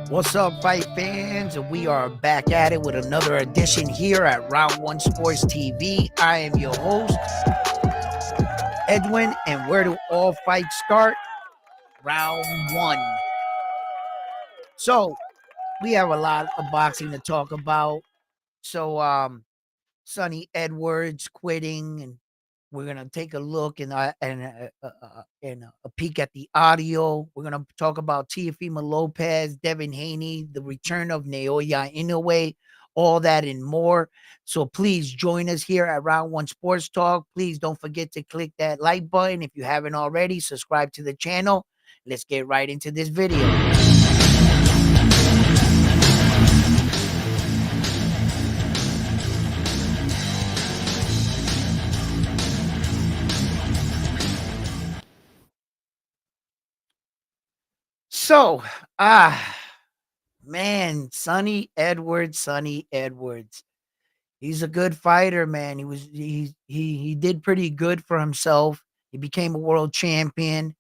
What's up, fight fans? And we are back at it with another edition here at Round One Sports TV. I am your host, Edwin, and where do all fights start? Round one. So we have a lot of boxing to talk about. So Sonny Edwards quitting, and we're gonna take a look and a peek at the audio. We're gonna talk about Teofimo Lopez, Devin Haney, the return of Naoya Inoue, all that and more. So please join us here at Round One Sports Talk. Please don't forget to click that like button if you haven't already. Subscribe to the channel. Let's get right into this video. So, man, Sonny Edwards. He's a good fighter, man. He did pretty good for himself. He became a world champion,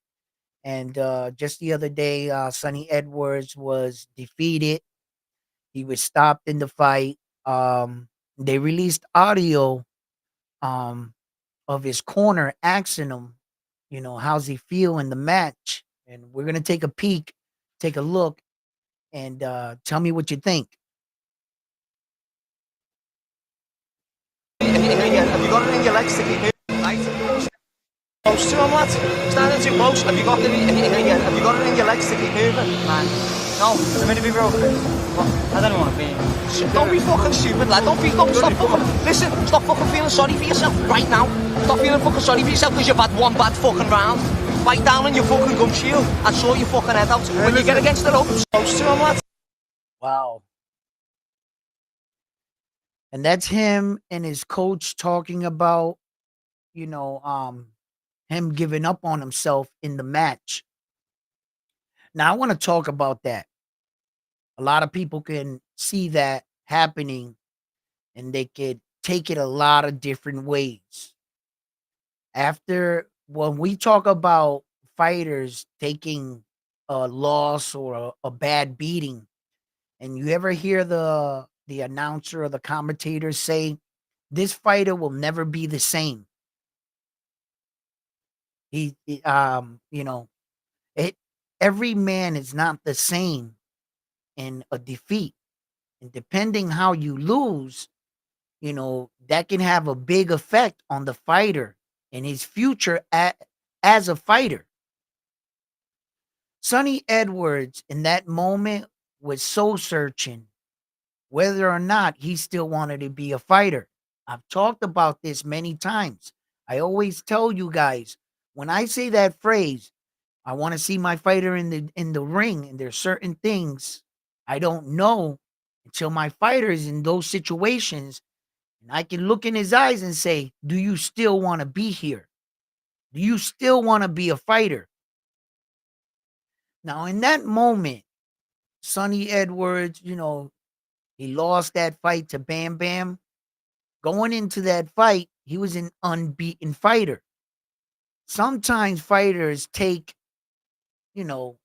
and just the other day, Sonny Edwards was defeated. He was stopped in the fight. They released audio um, of his corner asking him, how's he feel in the match, and we're gonna take a peek, take a look, and tell me what you think. Have you got it in your legs to keep moving? Right? Close to him, lad. Standing too close. Have you got it have you got it in your legs to keep moving? Man, no, I'm gonna be broken. I don't want to be. Don't be fucking stupid, lad. Don't stop fucking. Listen, stop fucking feeling sorry for yourself right now. Stop feeling fucking sorry for yourself because you've had one bad fucking round. Bite down on your fucking gum shield and sort your fucking head out. When you get against the rope, close to him, lad. Wow. And that's him and his coach talking about, you know, um, him giving up on himself in the match. Now, I want to talk about that. A lot of people can see that happening and they could take it a lot of different ways. When we talk about fighters taking a loss or a bad beating, and you ever hear the announcer or the commentator say, "This fighter will never be the same." He it every man is not the same in a defeat, and depending how you lose, that can have a big effect on the fighter and his future as a fighter. Sonny Edwards in that moment was so searching whether or not he still wanted to be a fighter. I've talked about this many times. I always tell you guys, when I say that phrase, I want to see my fighter in the ring, and there's certain things I don't know until my fighter is in those situations, and I can look in his eyes and say, "Do you still want to be here? Do you still want to be a fighter?" Now, in that moment, Sonny Edwards, he lost that fight to Bam Bam. Going into that fight, he was an unbeaten fighter. Sometimes fighters take, you know,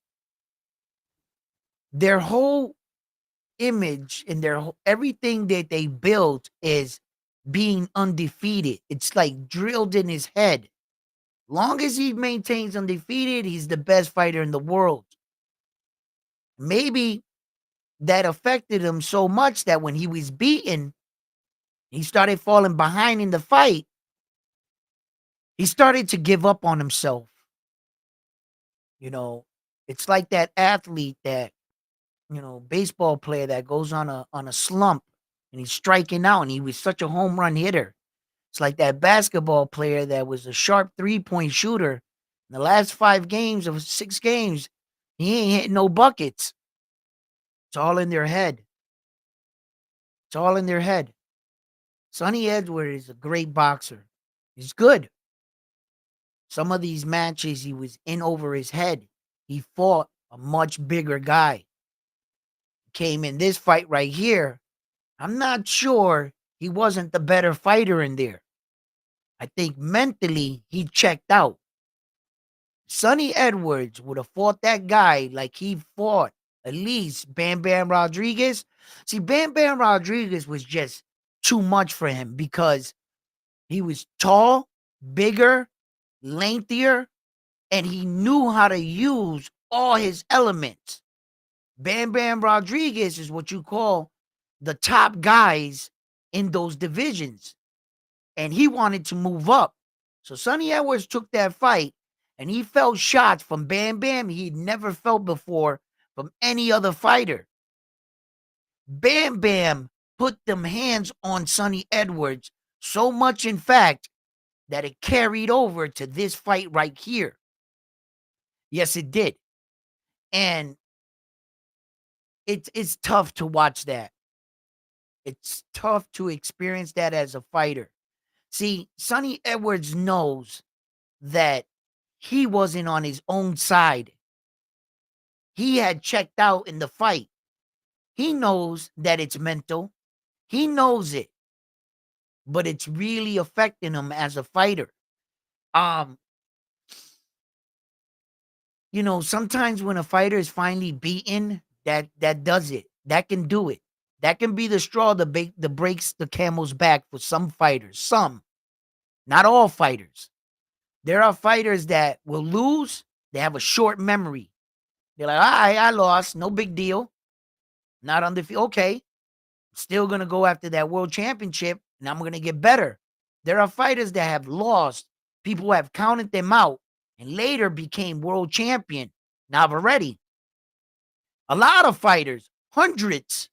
their whole image and everything that they built is being undefeated. It's like drilled in his head. Long as he maintains undefeated, he's the best fighter in the world. Maybe that affected him so much that when he was beaten, he started falling behind in the fight. He started to give up on himself. You know, it's like that athlete that, baseball player that goes on a slump and he's striking out and he was such a home run hitter. It's like that basketball player that was a sharp 3-point shooter. In the last 5 games of 6 games, he ain't hitting no buckets. It's all in their head. It's all in their head. Sonny Edwards is a great boxer. He's good. Some of these matches he was in over his head. He fought a much bigger guy. Came in this fight right here. I'm not sure he wasn't the better fighter in there. I think mentally he checked out. Sonny Edwards would have fought that guy like he fought At least Bam Bam Rodriguez. See, Bam Bam Rodriguez was just too much for him because he was tall, bigger, lengthier, and he knew how to use all his elements. Bam Bam Rodriguez is what you call the top guys in those divisions. And he wanted to move up. So Sonny Edwards took that fight and he felt shots from Bam Bam he'd never felt before from any other fighter. Bam Bam put them hands on Sonny Edwards so much, in fact, that it carried over to this fight right here. Yes, it did. And it's tough to watch that. It's tough to experience that as a fighter. See, Sonny Edwards knows that he wasn't on his own side. He had checked out in the fight. He knows that it's mental. He knows it. But it's really affecting him as a fighter. Sometimes when a fighter is finally beaten, that does it. That can do it. That can be the straw that breaks the camel's back for some fighters. Some, not all fighters. There are fighters that will lose. They have a short memory. They're like, all right, I lost. No big deal. Not undefeated. Okay. Still going to go after that world championship, and I'm going to get better. There are fighters that have lost. People have counted them out and later became world champion. Now already. A lot of fighters, hundreds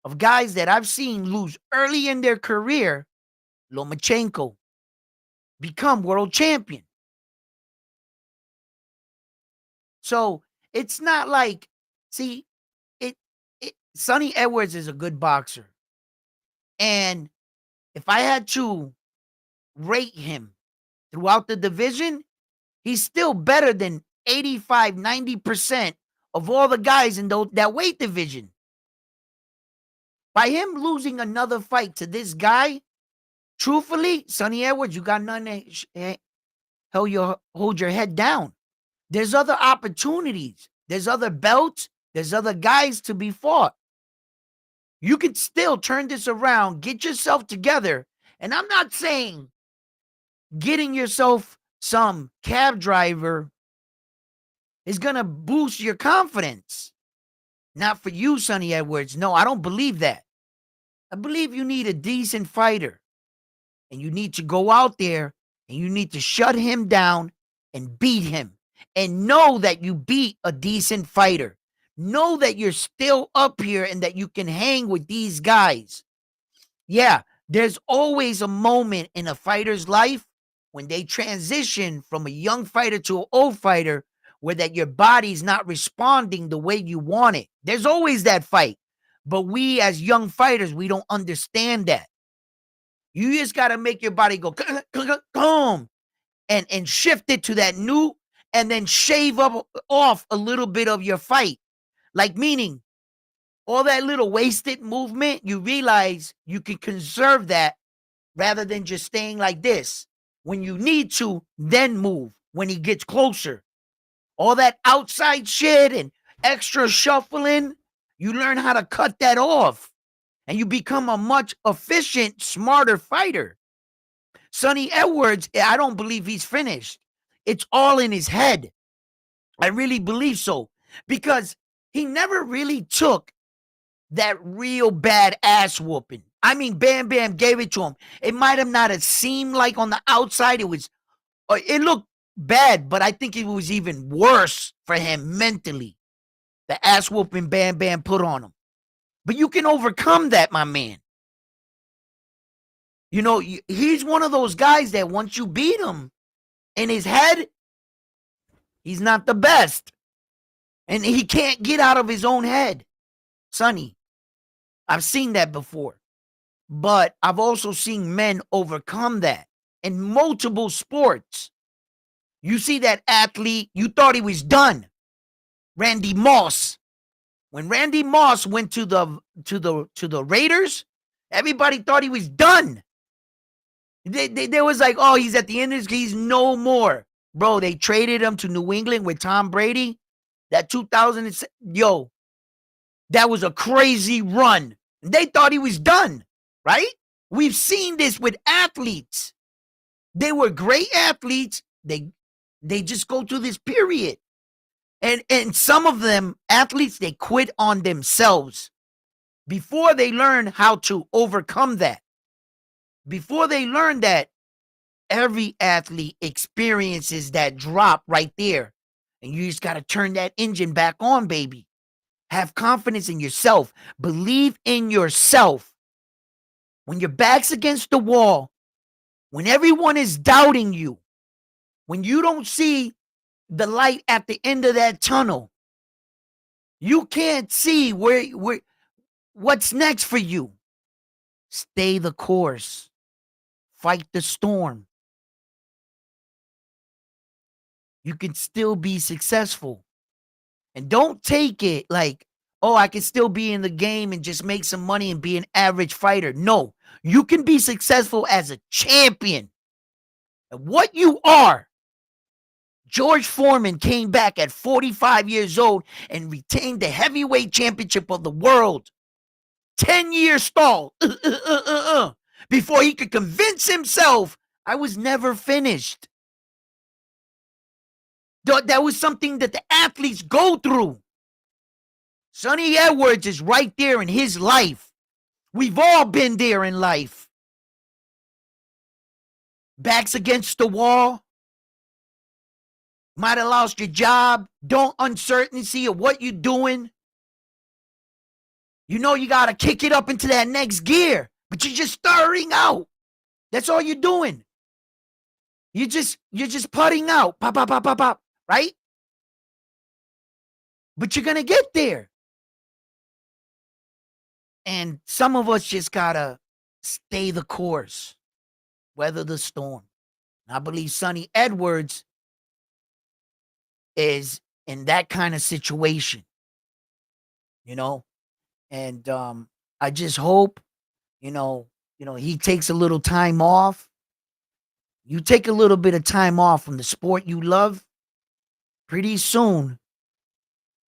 of guys that I've seen lose early in their career, Lomachenko, become world champion. So it's not like, see, Sonny Edwards is a good boxer. And if I had to rate him throughout the division, he's still better than 85, 90% of all the guys in that weight division. By him losing another fight to this guy, truthfully, Sonny Edwards, you got nothing to hold your head down. There's other opportunities. There's other belts. There's other guys to be fought. You could still turn this around, get yourself together. And I'm not saying getting yourself some cab driver is going to boost your confidence. Not for you, Sonny Edwards. No, I don't believe that. I believe you need a decent fighter. And you need to go out there and you need to shut him down and beat him. And know that you beat a decent fighter. Know that you're still up here and that you can hang with these guys. Yeah, there's always a moment in a fighter's life when they transition from a young fighter to an old fighter where that your body's not responding the way you want it. There's always that fight. But we as young fighters, we don't understand that. You just got to make your body go and shift it to that new and then shave off a little bit of your fight. Like meaning all that little wasted movement, you realize you can conserve that rather than just staying like this. When you need to, then move when he gets closer. All that outside shit and extra shuffling, you learn how to cut that off. And you become a much efficient, smarter fighter. Sonny Edwards, I don't believe he's finished. It's all in his head. I really believe so. Because he never really took that real bad ass whooping. I mean, Bam Bam gave it to him. It might have not have seemed like on the outside it looked bad, but I think it was even worse for him mentally. The ass whooping Bam Bam put on him. But you can overcome that, my man. He's one of those guys that once you beat him in his head, he's not the best. And he can't get out of his own head. Sonny, I've seen that before. But I've also seen men overcome that in multiple sports. You see that athlete, you thought he was done. Randy Moss. When Randy Moss went to the Raiders, everybody thought he was done. They was like, oh, he's at the end of his, he's no more. Bro, they traded him to New England with Tom Brady. That 2006, yo, that was a crazy run. They thought he was done, right? We've seen this with athletes. They were great athletes. They just go through this period. And some of them athletes, they quit on themselves before they learn how to overcome that. Before they learn that every athlete experiences that drop right there. And you just got to turn that engine back on, baby. Have confidence in yourself. Believe in yourself. When your back's against the wall, when everyone is doubting you, when you don't see the light at the end of that tunnel, you can't see what's next for you. Stay the course. Fight the storm. You can still be successful. And don't take it like, oh, I can still be in the game and just make some money and be an average fighter. No, you can be successful as a champion. And what you are, George Foreman came back at 45 years old and retained the heavyweight championship of the world. 10-year stall. Before he could convince himself I was never finished. That was something that the athletes go through. Sonny Edwards is right there in his life. We've all been there in life. Backs against the wall. Might have lost your job. Don't uncertainty of what you're doing. You know you got to kick it up into that next gear, but you're just starting out. That's all you're doing. You're just putting out. Pop, pop, pop, pop, pop. Right? But you're going to get there. And some of us just got to stay the course. Weather the storm. I believe Sonny Edwards is in that kind of situation. You know? And I just hope, he takes a little time off. You take a little bit of time off from the sport you love. Pretty soon,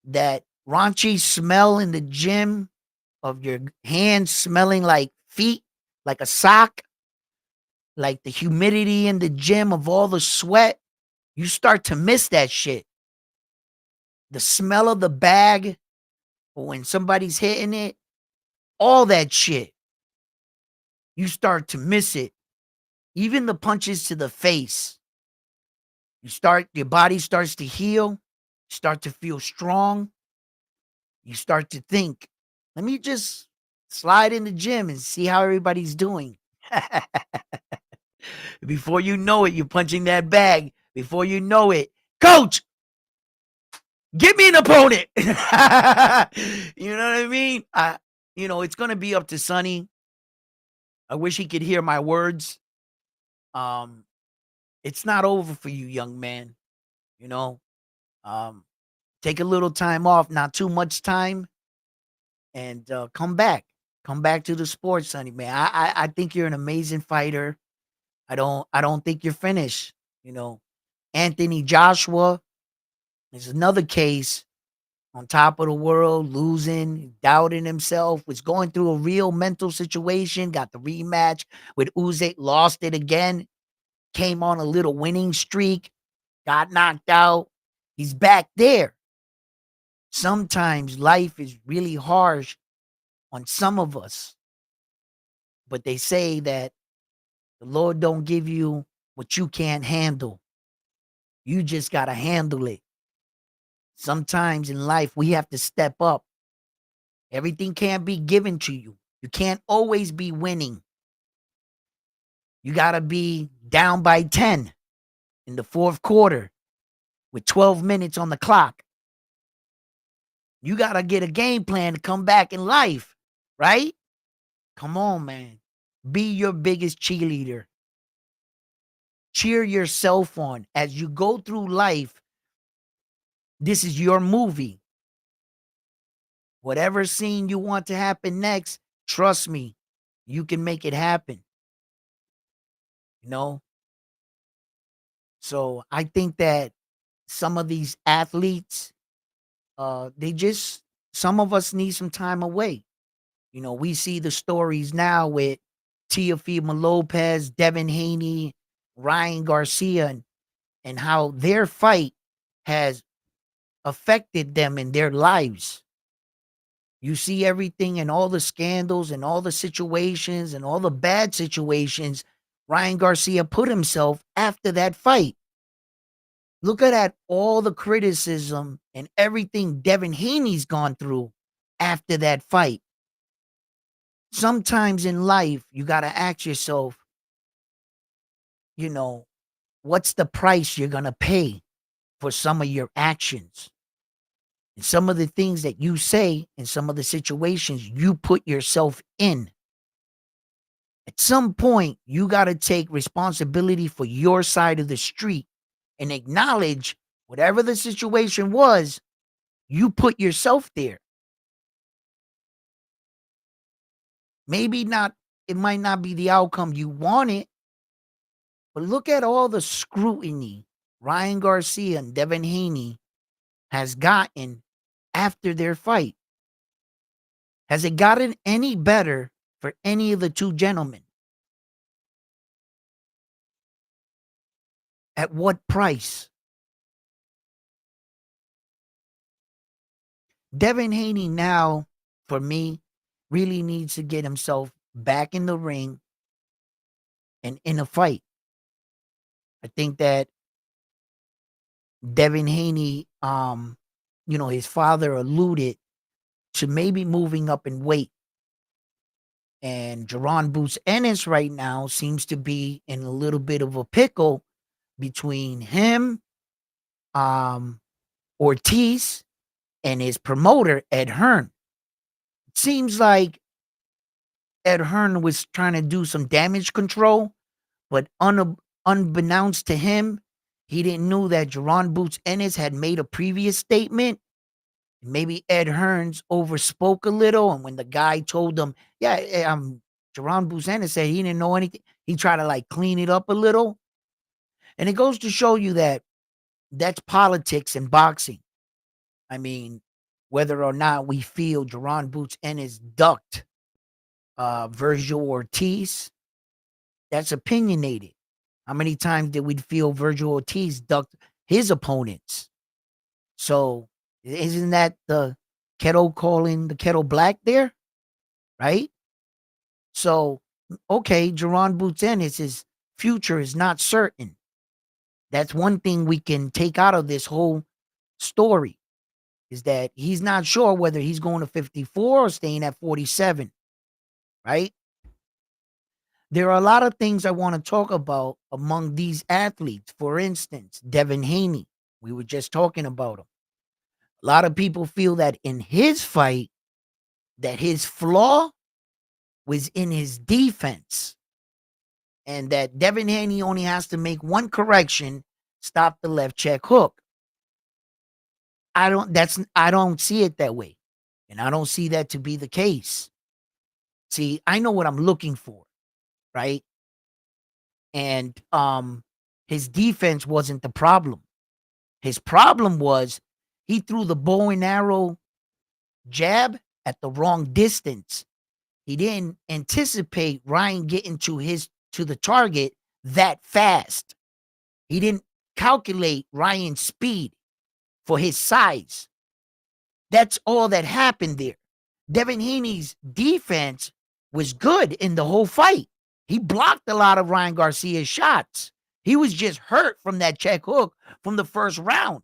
that raunchy smell in the gym of your hands smelling like feet, like a sock, like the humidity in the gym of all the sweat, you start to miss that shit. The smell of the bag when somebody's hitting it, all that shit. You start to miss it. Even the punches to the face. Your body starts to heal. You start to feel strong. You start to think, let me just slide in the gym and see how everybody's doing. Before you know it, you're punching that bag. Before you know it, coach, give me an opponent. You know what I mean? It's going to be up to Sonny. I wish he could hear my words. It's not over for you, young man. Take a little time off, not too much time, and come back. Come back to the sport, Sonny, man. I think you're an amazing fighter. I don't think you're finished. Anthony Joshua is another case on top of the world, losing, doubting himself, was going through a real mental situation, got the rematch with Usyk, lost it again, came on a little winning streak, got knocked out. He's back there. Sometimes life is really harsh on some of us, but they say that the Lord don't give you what you can't handle. You just got to handle it. Sometimes in life, we have to step up. Everything can't be given to you. You can't always be winning. You got to be down by 10 in the fourth quarter with 12 minutes on the clock. You got to get a game plan to come back in life, right? Come on, man. Be your biggest cheerleader. Cheer yourself on as you go through life. This is your movie. Whatever scene you want to happen next, trust me, you can make it happen. So I think that some of these athletes, Some of us need some time away. You know, we see the stories now with Teofimo Lopez, Devin Haney, Ryan Garcia, and how their fight has affected them in their lives. You see everything and all the scandals and all the situations and all the bad situations Ryan Garcia put himself after that fight. Look at that, all the criticism and everything Devin Haney's gone through after that fight. Sometimes in life, you got to ask yourself, you know, what's the price you're going to pay for some of your actions? And some of the things that you say and some of the situations you put yourself in. At some point, you got to take responsibility for your side of the street and acknowledge whatever the situation was, you put yourself there. Maybe not, it might not be the outcome you wanted, but look at all the scrutiny Ryan Garcia and Devin Haney has gotten after their fight. Has it gotten any better for any of the two gentlemen? At what price? Devin Haney now, for me, really needs to get himself back in the ring and in a fight. I think that Devin Haney, his father alluded to maybe moving up in weight. And Jaron Boots Ennis right now seems to be in a little bit of a pickle between him, Ortiz, and his promoter, Ed Hearn. It seems like Ed Hearn was trying to do some damage control, but unbeknownst to him, he didn't know that Jaron Boots Ennis had made a previous statement. Maybe Ed Hearns overspoke a little, and when the guy told him, Jaron Boots Ennis said he didn't know anything, he tried to like clean it up a little. And it goes to show you that that's politics in boxing. I mean, whether or not we feel Jaron Boots Ennis ducked Virgil Ortiz, that's opinionated. How many times did we feel Virgil Ortiz ducked his opponents? So isn't that the kettle calling the kettle black there? Right? So, okay, Jaron Boots Ennis, his future is not certain. That's one thing we can take out of this whole story, is that he's not sure whether he's going to 54 or staying at 47. Right? There are a lot of things I want to talk about among these athletes. For instance, Devin Haney. We were just talking about him. A lot of people feel that in his fight, that his flaw was in his defense. And that Devin Haney only has to make one correction, stop the left check hook. I don't see it that way. And I don't see that to be the case. See, I know what I'm looking for, right? And his defense wasn't the problem. His problem was he threw the bow and arrow jab at the wrong distance. He didn't anticipate Ryan getting to the target that fast. He didn't calculate Ryan's speed for his size. That's all that happened there. Devin Haney's defense was good in the whole fight. He blocked a lot of Ryan Garcia's shots. He was just hurt from that check hook from the first round.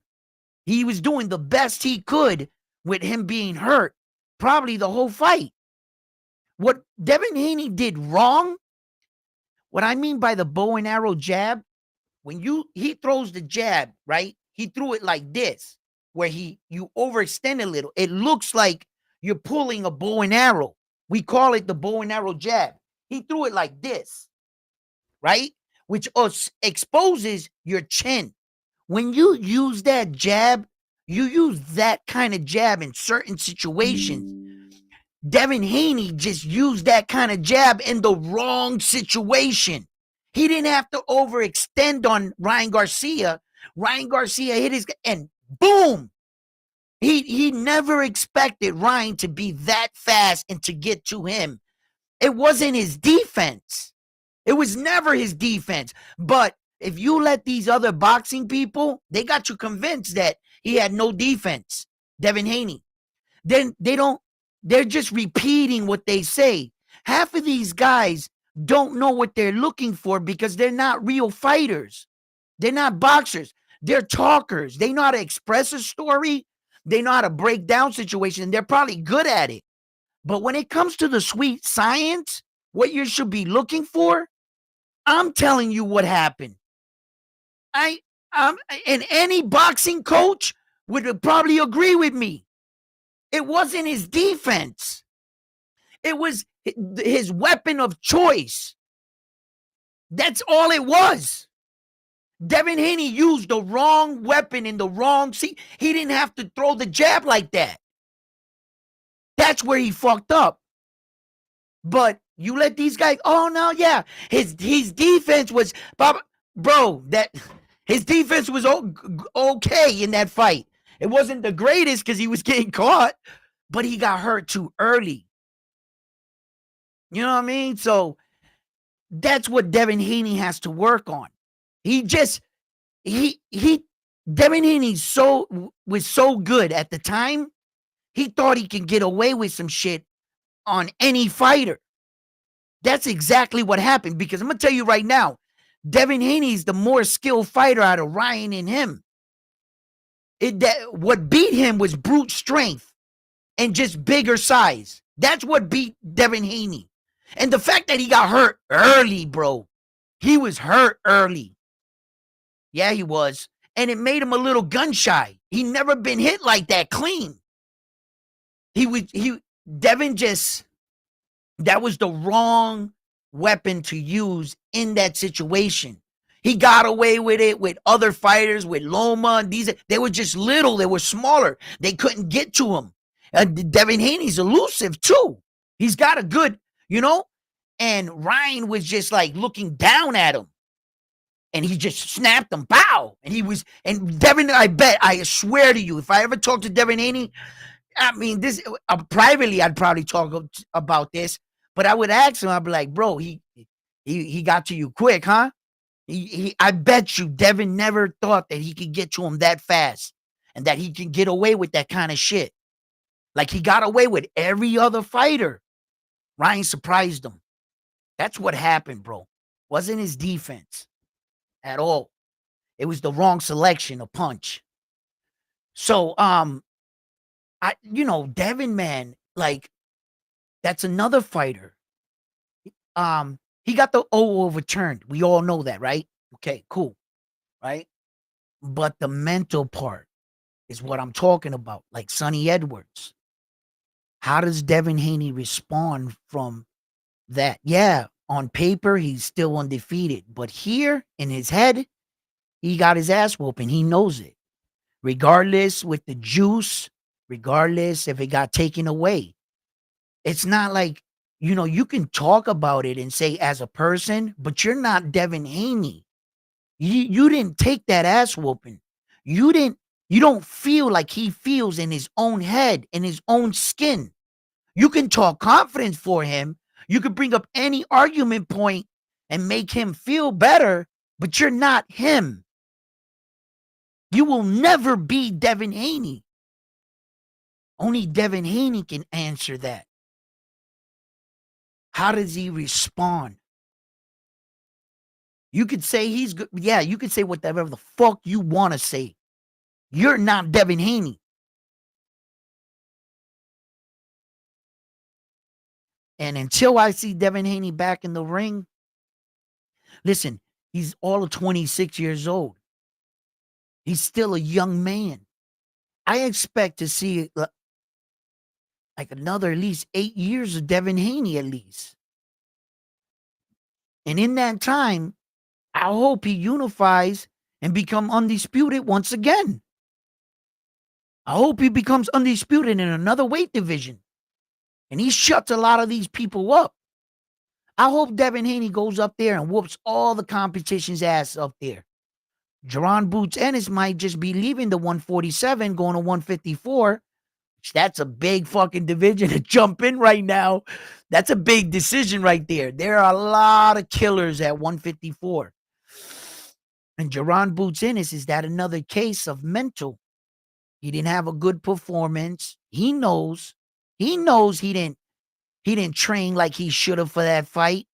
He was doing the best he could with him being hurt, probably the whole fight. What Devin Haney did wrong, what I mean by the bow and arrow jab, when he throws the jab, right? He threw it like this, where you overextend a little. It looks like you're pulling a bow and arrow. We call it the bow and arrow jab. He threw it like this, right? Which exposes your chin. When you use that jab, you use that kind of jab in certain situations. Devin Haney just used that kind of jab in the wrong situation. He didn't have to overextend on Ryan Garcia. Ryan Garcia hit and boom, He never expected Ryan to be that fast and to get to him. It wasn't his defense. It was never his defense. But if you let these other boxing people, they got you convinced that he had no defense, Devin Haney. Then they're just repeating what they say. Half of these guys don't know what they're looking for because they're not real fighters. They're not boxers. They're talkers. They know how to express a story. They know how to break down situations. And they're probably good at it. But when it comes to the sweet science, what you should be looking for, I'm telling you what happened. And any boxing coach would probably agree with me. It wasn't his defense. It was his weapon of choice. That's all it was. Devin Haney used the wrong weapon in the wrong seat. He didn't have to throw the jab like that. That's where he fucked up. But you let these guys, oh no, yeah. His defense was, bro, that his defense was okay in that fight. It wasn't the greatest because he was getting caught, but he got hurt too early. You know what I mean? So that's what Devin Haney has to work on. Devin Haney was so good at the time. He thought he could get away with some shit on any fighter. That's exactly what happened, because I'm going to tell you right now, Devin Haney is the more skilled fighter out of Ryan and him. What beat him was brute strength and just bigger size. That's what beat Devin Haney. And the fact that he got hurt early, bro. He was hurt early. Yeah, he was. And it made him a little gun shy. He never been hit like that clean. Devin just, that was the wrong weapon to use in that situation. He got away with it with other fighters, with Loma. They were just little. They were smaller. They couldn't get to him. Devin Haney's elusive too. He's got a good, and Ryan was just like looking down at him. And he just snapped him, pow. And Devin, I swear to you, if I ever talk to Devin Haney, I mean, this privately, I'd probably talk about this, but I would ask him, I'd be like, bro, he got to you quick, huh? I bet you Devin never thought that he could get to him that fast and that he can get away with that kind of shit. Like he got away with every other fighter. Ryan surprised him. That's what happened, bro. Wasn't his defense at all. It was the wrong selection of punch. So, Devin, man, like, that's another fighter. He got the O overturned. We all know that, right? Okay, cool. Right? But the mental part is what I'm talking about, like Sonny Edwards. How does Devin Haney respond from that? Yeah, on paper, he's still undefeated. But here in his head, he got his ass whooping. He knows it. Regardless with the juice, regardless if it got taken away. It's not like, you can talk about it and say as a person, but you're not Devin Haney. You didn't take that ass whooping. You don't feel like he feels in his own head, in his own skin. You can talk confidence for him. You could bring up any argument point and make him feel better, but you're not him. You will never be Devin Haney. Only Devin Haney can answer that. How does he respond? You could say he's good. Yeah, you could say whatever the fuck you want to say. You're not Devin Haney. And until I see Devin Haney back in the ring, listen, he's all of 26 years old. He's still a young man. I expect to see like another at least 8 years of Devin Haney at least. And in that time, I hope he unifies and become undisputed once again. I hope he becomes undisputed in another weight division. And he shuts a lot of these people up. I hope Devin Haney goes up there and whoops all the competition's ass up there. Jerron Boots Ennis might just be leaving the 147, going to 154. That's a big fucking division to jump in right now. That's a big decision right there. There are a lot of killers at 154. And Jerron Boots Ennis, is that another case of mental? He didn't have a good performance. He knows. He knows he didn't train like he should have for that fight.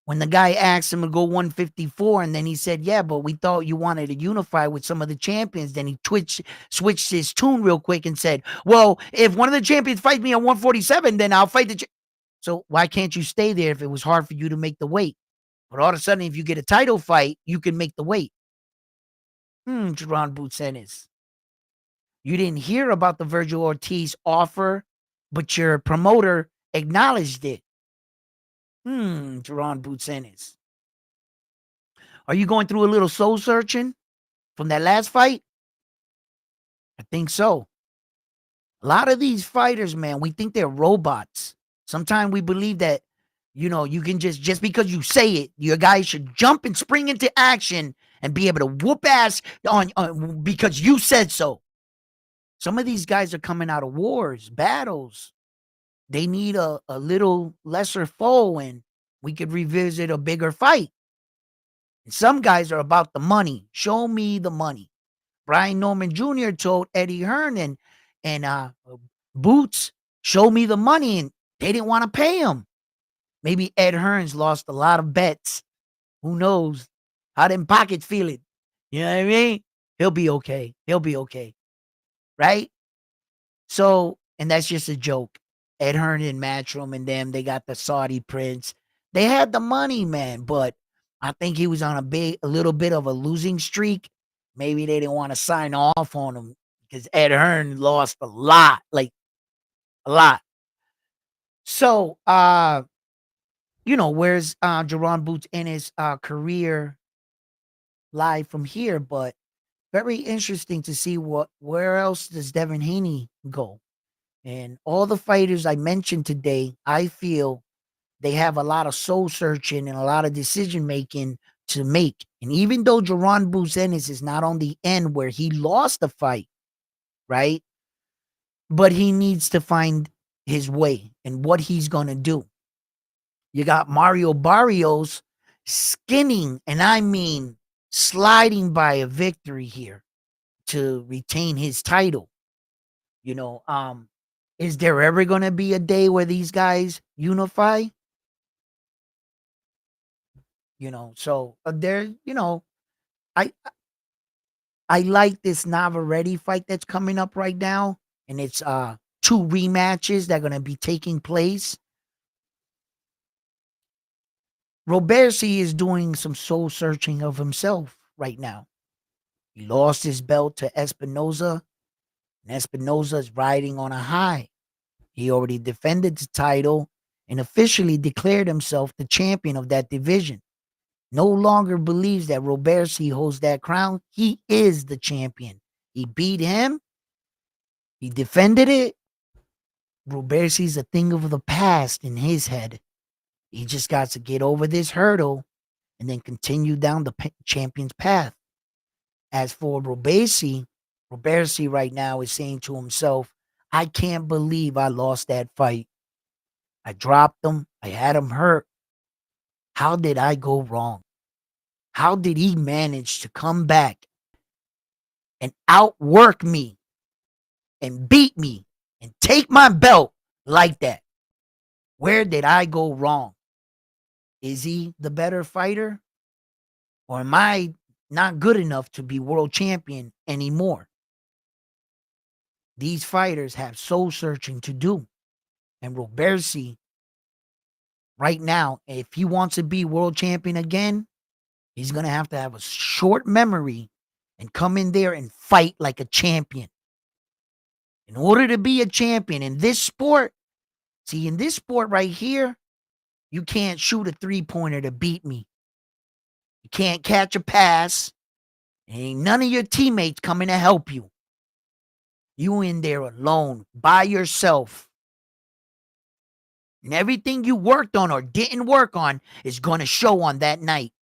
When the guy asked him to go 154, and then he said, yeah, but we thought you wanted to unify with some of the champions. Then he switched his tune real quick and said, well, if one of the champions fights me at 147, then I'll fight the So why can't you stay there if it was hard for you to make the weight? But all of a sudden, if you get a title fight, you can make the weight. Jerron Boots Ennis. You didn't hear about the Virgil Ortiz offer, but your promoter acknowledged it. Jerron Boots Ennis. Are you going through a little soul searching from that last fight? I think so. A lot of these fighters, man, we think they're robots. Sometimes we believe that, you can just because you say it, your guy should jump and spring into action and be able to whoop ass on because you said so. Some of these guys are coming out of wars, battles. They need a little lesser foe, and we could revisit a bigger fight. And some guys are about the money. Show me the money. Brian Norman Jr. told Eddie Hearn and Boots, show me the money, and they didn't want to pay him. Maybe Ed Hearn's lost a lot of bets. Who knows? How them pockets feeling? You know what I mean? He'll be okay. He'll be okay. Right? So, and that's just a joke. Ed Hearn and Matchroom and them, they got the Saudi prince. They had the money, man, but I think he was on a little bit of a losing streak. Maybe they didn't want to sign off on him because Ed Hearn lost a lot, like a lot. So, where's Jerron Boots in his career live from here? But very interesting to see where else does Devin Haney go? And all the fighters I mentioned today, I feel they have a lot of soul searching and a lot of decision making to make. And even though Jerron Boots Ennis is not on the end where he lost the fight, right? But he needs to find his way and what he's going to do. You got Mario Barrios skinning, and I mean sliding by a victory here to retain his title. Is there ever going to be a day where these guys unify? So there, I I like this Navarrete fight that's coming up right now, and it's two rematches that are going to be taking place. Robersi is doing some soul searching of himself right now. He lost his belt to Espinoza, and Espinoza is riding on a high. He already defended the title and officially declared himself the champion of that division. No longer believes that Robersi holds that crown. He is the champion. He beat him. He defended it. Robersi's a thing of the past in his head. He just got to get over this hurdle and then continue down the champion's path. As for Robersi right now is saying to himself, I can't believe I lost that fight. I dropped him. I had him hurt. How did I go wrong? How did he manage to come back and outwork me and beat me and take my belt like that? Where did I go wrong? Is he the better fighter? Or am I not good enough to be world champion anymore? These fighters have soul searching to do. And Robersi, right now, if he wants to be world champion again, he's going to have a short memory and come in there and fight like a champion. In order to be a champion in this sport, in this sport right here, you can't shoot a three-pointer to beat me. You can't catch a pass. Ain't none of your teammates coming to help you. You in there alone, by yourself. And everything you worked on or didn't work on is going to show on that night.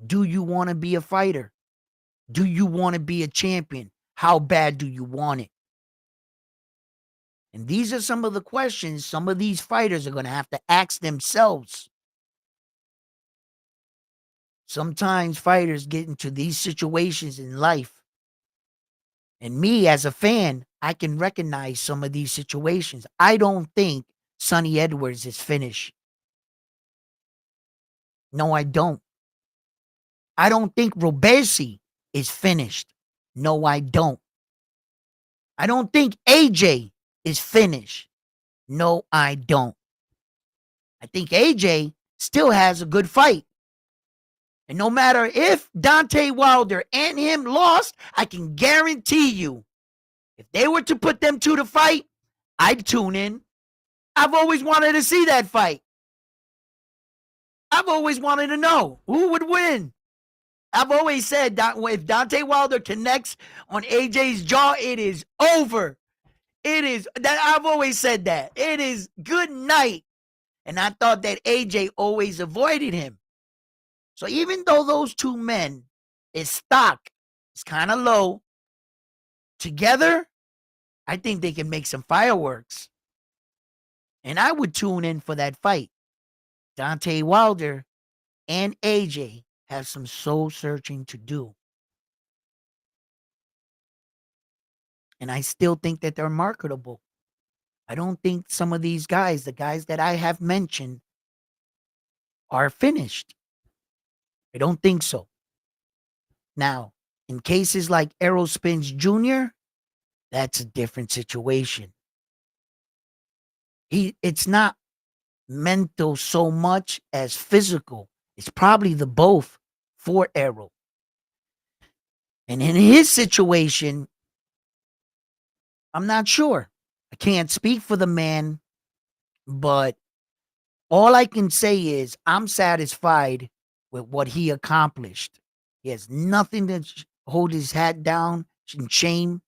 Do you want to be a fighter? Do you want to be a champion? How bad do you want it? And these are some of the questions some of these fighters are going to have to ask themselves. Sometimes fighters get into these situations in life. And me as a fan, I can recognize some of these situations. I don't think Sonny Edwards is finished. No, I don't. I don't think Robersi is finished. No, I don't. I don't think AJ is finished. No, I don't. I think AJ still has a good fight. And no matter if Deontay Wilder and him lost, I can guarantee you, if they were to put them two to fight, I'd tune in. I've always wanted to see that fight. I've always wanted to know who would win. I've always said that if Deontay Wilder connects on AJ's jaw, it is over. It is that I've always said that. It is good night. And I thought that AJ always avoided him. So even though those two men, his stock is kind of low, together, I think they can make some fireworks. And I would tune in for that fight. Deontay Wilder and AJ have some soul searching to do. And I still think that they're marketable. I don't think some of these guys, the guys that I have mentioned, are finished. I don't think so. Now, in cases like Errol Spence Jr., that's a different situation. It's not mental so much as physical. It's probably the both for Errol. And in his situation, I'm not sure. I can't speak for the man, but all I can say is I'm satisfied with what he accomplished. He has nothing to hold his hat down in shame.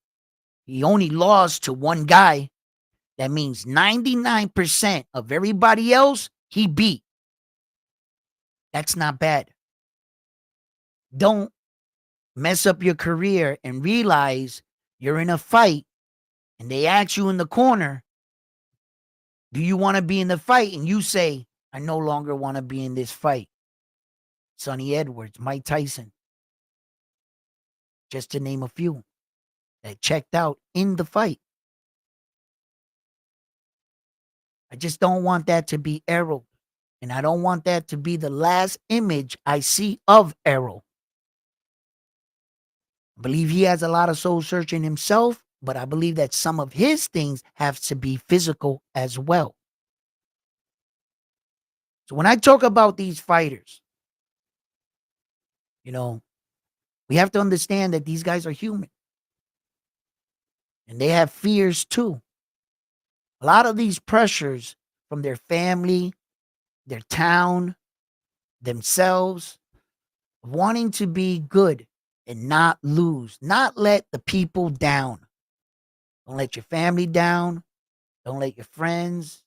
He only lost to one guy. That means 99% of everybody else he beat. That's not bad. Don't mess up your career and realize you're in a fight and they ask you in the corner, do you want to be in the fight? And you say, I no longer want to be in this fight. Sonny Edwards, Mike Tyson, just to name a few that checked out in the fight. I just don't want that to be Errol. And I don't want that to be the last image I see of Errol. I believe he has a lot of soul searching himself, but I believe that some of his things have to be physical as well. So when I talk about these fighters, we have to understand that these guys are human. And they have fears too. A lot of these pressures from their family, their town, themselves, wanting to be good and not lose, not let the people down. Don't let your family down. Don't let your friends.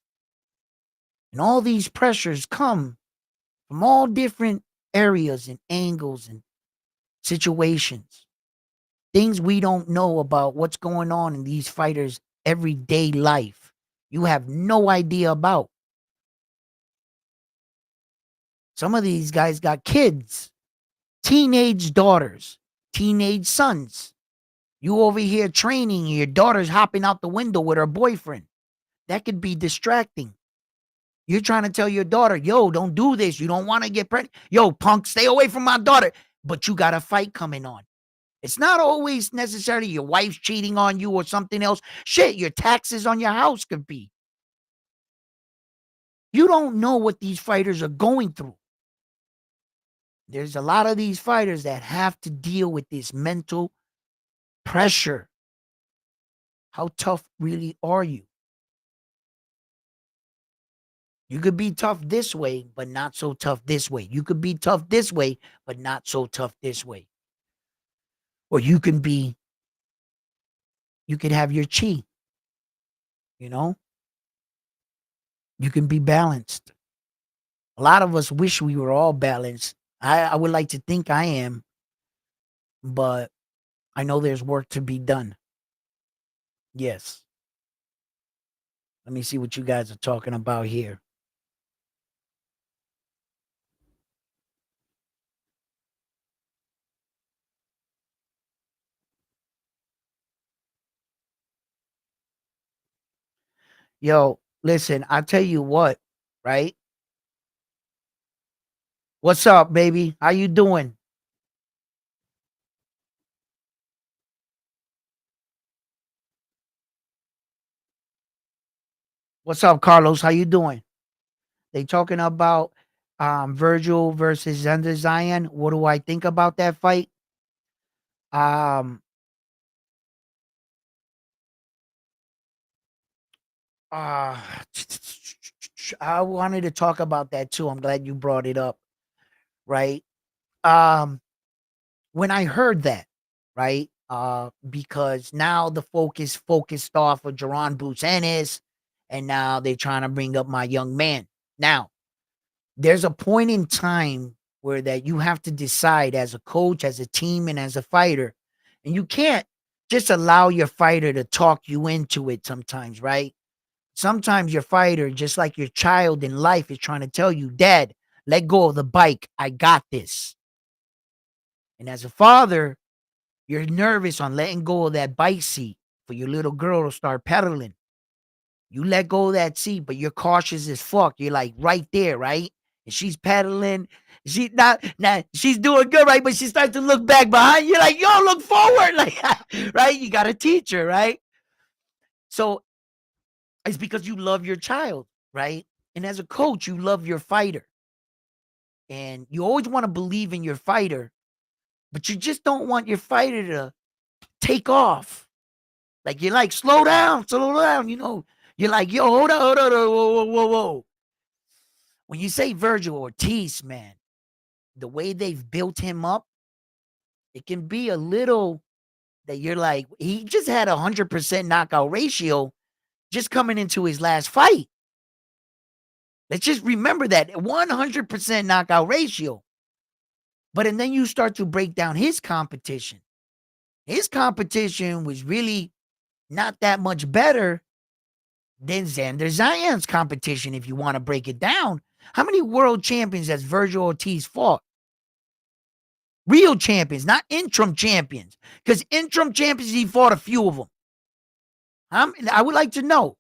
And all these pressures come from all different areas and angles and situations. Things we don't know about what's going on in these fighters' everyday life. You have no idea about. Some of these guys got kids, teenage daughters, teenage sons. You over here training, your daughter's hopping out the window with her boyfriend. That could be distracting. You're trying to tell your daughter, yo, don't do this. You don't want to get pregnant. Yo, punk, stay away from my daughter. But you got a fight coming on. It's not always necessarily your wife's cheating on you or something else. Shit, your taxes on your house could be. You don't know what these fighters are going through. There's a lot of these fighters that have to deal with this mental pressure. How tough really are you? You could be tough this way, but not so tough this way. You could be tough this way, but not so tough this way. Or you could have your chi, you can be balanced. A lot of us wish we were all balanced, I would like to think I am, but I know there's work to be done. Yes. Let me see what you guys are talking about here. Yo, listen, I tell you what, right? What's up, baby? How you doing? What's up, Carlos? How you doing? They talking about Virgil versus Zender Zion. What do I think about that fight? Um uh I wanted to talk about that too. I'm glad you brought it up, right? Um when I heard that, right? Because now the focused off of Jerron Boots Ennis, and now they're trying to bring up my young man. Now, there's a point in time where that you have to decide as a coach, as a team, and as a fighter. And you can't just allow your fighter to talk you into it sometimes, right? Sometimes your fighter, just like your child in life, is trying to tell you, Dad, let go of the bike. I got this. And as a father, you're nervous on letting go of that bike seat for your little girl to start pedaling. You let go of that seat, but you're cautious as fuck. You're like right there, right? And she's pedaling. She not now she's doing good, right? But she starts to look back behind. You're like, yo, look forward. Like, right? You gotta teach her, right? So it's because you love your child, right? And as a coach, you love your fighter. And you always want to believe in your fighter, but you just don't want your fighter to take off. Like you're like, slow down. You're like, yo, hold on, whoa, whoa, whoa, whoa. When you say Virgil Ortiz, man, the way they've built him up, it can be a little that you're like, he just had 100% knockout ratio just coming into his last fight. Let's just remember that 100% knockout ratio. But and then you start to break down his competition. His competition was really not that much better than Xander Zion's competition, if you want to break it down. How many world champions has Virgil Ortiz fought? Real champions, not interim champions. Because interim champions, he fought a few of them. I would like to know,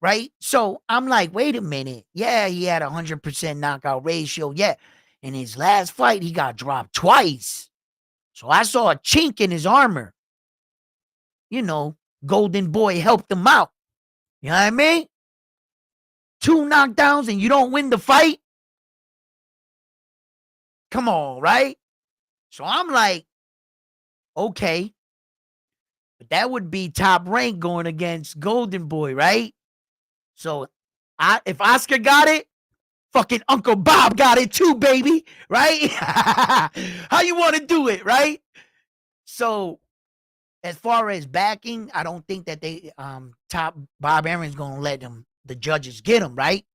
right? So I'm like, wait a minute. Yeah, he had 100% knockout ratio. Yeah. In his last fight, he got dropped twice. So I saw a chink in his armor. You know, Golden Boy helped him out. You know what I mean? 2 knockdowns and you don't win the fight? Come on, right? So I'm like, okay, but that would be top rank going against Golden Boy, right? So if Oscar got it, fucking Uncle Bob got it too, baby, right? How you want to do it, right? So as far as backing, I don't think that they top Bob Aaron's gonna let them the judges get him, right?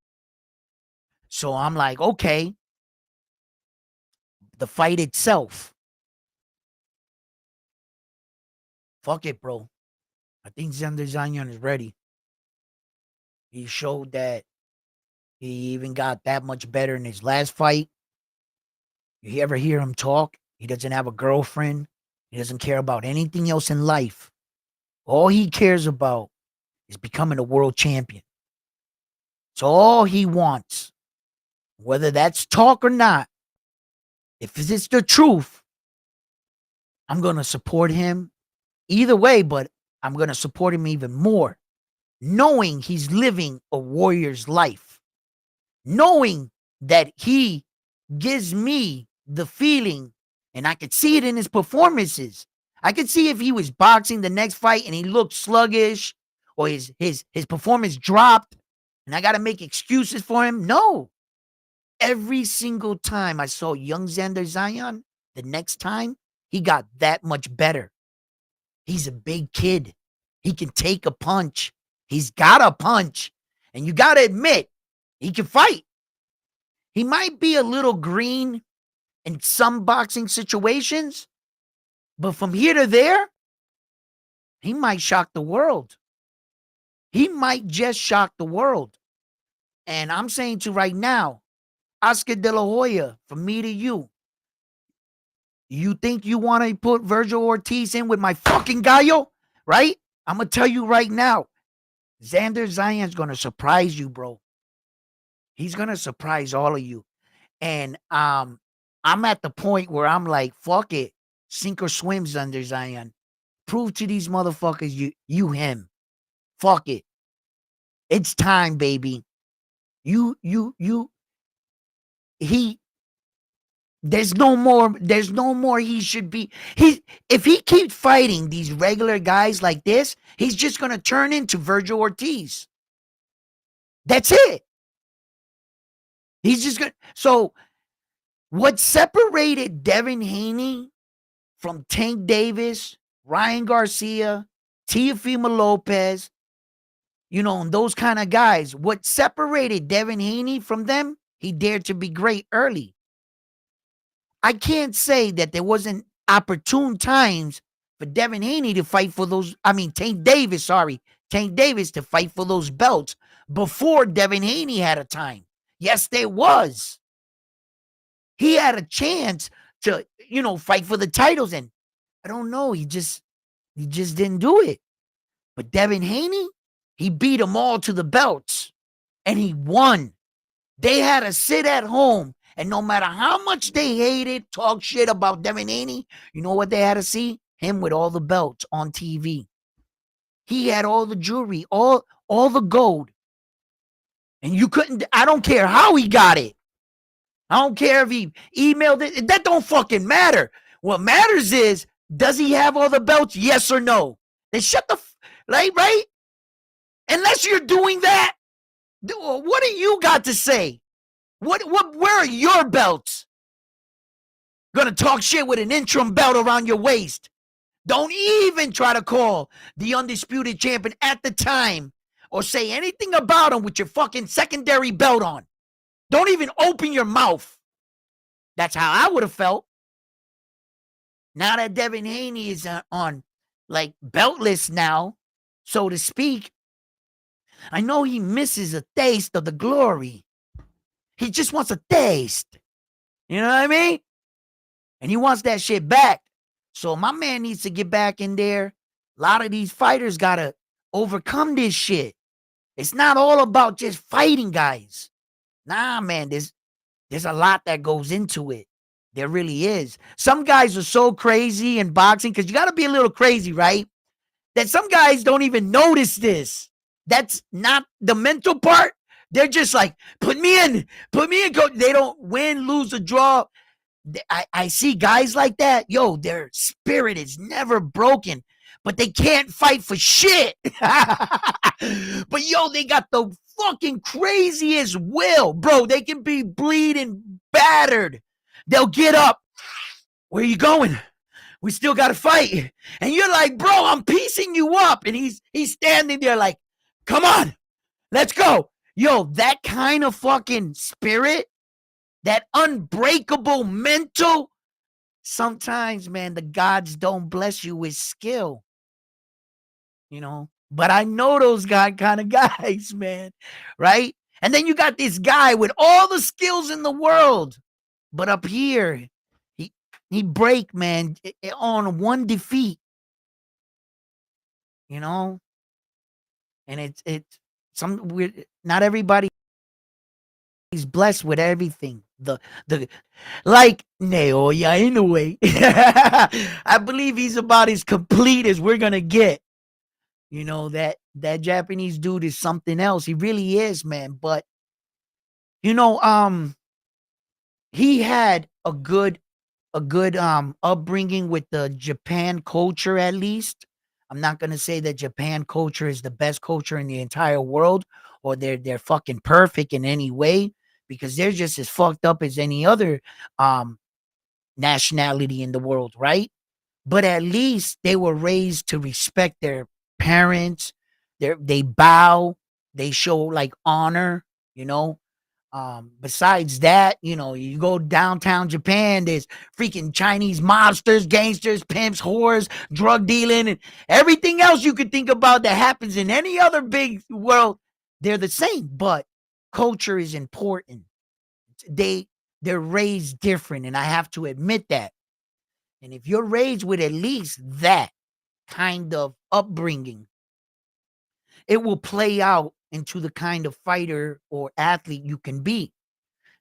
So I'm like, okay, the fight itself. Fuck it, bro. I think Xander Zion is ready. He showed that he even got that much better in his last fight. You ever hear him talk? He doesn't have a girlfriend. He doesn't care about anything else in life. All he cares about is becoming a world champion. It's all he wants. Whether that's talk or not, if it's the truth, I'm going to support him either way, but I'm going to support him even more, knowing he's living a warrior's life, knowing that he gives me the feeling, and I could see it in his performances. I could see if he was boxing the next fight and he looked sluggish or his performance dropped and I got to make excuses for him. No. Every single time I saw young Xander Zion, the next time he got that much better. He's a big kid. He can take a punch. He's got a punch. And you got to admit, he can fight. He might be a little green in some boxing situations, but from here to there, he might shock the world. He might just shock the world. And I'm saying to right now, Oscar De La Hoya, from me to you think you want to put Virgil Ortiz in with my fucking gallo, right? I'm going to tell you right now, Xander Zion's going to surprise you, bro. He's going to surprise all of you. And I'm at the point where I'm like, fuck it. Sink or swim, Xander Zion. Prove to these motherfuckers you him. Fuck it. It's time, baby. He there's no more he should be. If he keeps fighting these regular guys like this, he's just gonna turn into Virgil Ortiz. That's it. He's just gonna. So what separated Devin Haney from Tank Davis, Ryan Garcia, Teofimo Lopez, and those kind of guys, what separated Devin Haney from them, he dared to be great early. I can't say that there wasn't opportune times for Devin Haney to fight for those. Tank Davis to fight for those belts before Devin Haney had a time. Yes, there was. He had a chance to, fight for the titles, and I don't know. He just didn't do it. But Devin Haney, he beat them all to the belts, and he won. They had to sit at home, and no matter how much they hated, talk shit about Devin Haney, you know what they had to see? Him with all the belts on TV. He had all the jewelry, all the gold. And you couldn't, I don't care how he got it. I don't care if he emailed it. That don't fucking matter. What matters is, does he have all the belts? Yes or no? Then shut the, right? Unless you're doing that, what do you got to say? Where are your belts? Gonna talk shit with an interim belt around your waist. Don't even try to call the undisputed champion at the time or say anything about him with your fucking secondary belt on. Don't even open your mouth. That's how I would have felt. Now that Devin Haney is on like beltless now, so to speak, I know he misses a taste of the glory. He just wants a taste. You know what I mean? And he wants that shit back. So my man needs to get back in there. A lot of these fighters got to overcome this shit. It's not all about just fighting guys. Nah, man, there's a lot that goes into it. There really is. Some guys are so crazy in boxing, because you got to be a little crazy, right? That some guys don't even notice this. That's not the mental part. They're just like, put me in, go. They don't win, lose, or draw. I see guys like that. Yo, their spirit is never broken, but they can't fight for shit. But yo, they got the fucking craziest will, bro. They can be bleeding battered. They'll get up. Where are you going? We still got to fight. And you're like, bro, I'm piecing you up. And he's standing there like, come on, let's go. Yo, that kind of fucking spirit, that unbreakable mental, sometimes, man, the gods don't bless you with skill. But I know those kind of guys, man, right? And then you got this guy with all the skills in the world, but up here, he break, man, on one defeat, and it's some weird. Not everybody is blessed with everything. The like Naoya inoue. I believe he's about as complete as we're gonna get. That Japanese dude is something else. He really is, man. But he had a good upbringing with the Japan culture, at least. I'm not gonna say that Japan culture is the best culture in the entire world, or they're fucking perfect in any way, because they're just as fucked up as any other nationality in the world, right? But at least they were raised to respect their parents. They bow, they show like honor, Besides that, you go downtown Japan, there's freaking Chinese mobsters, gangsters, pimps, whores, drug dealing, and everything else you could think about that happens in any other big world. They're the same, but culture is important. They're raised different, and I have to admit that. And if you're raised with at least that kind of upbringing, it will play out into the kind of fighter or athlete you can be.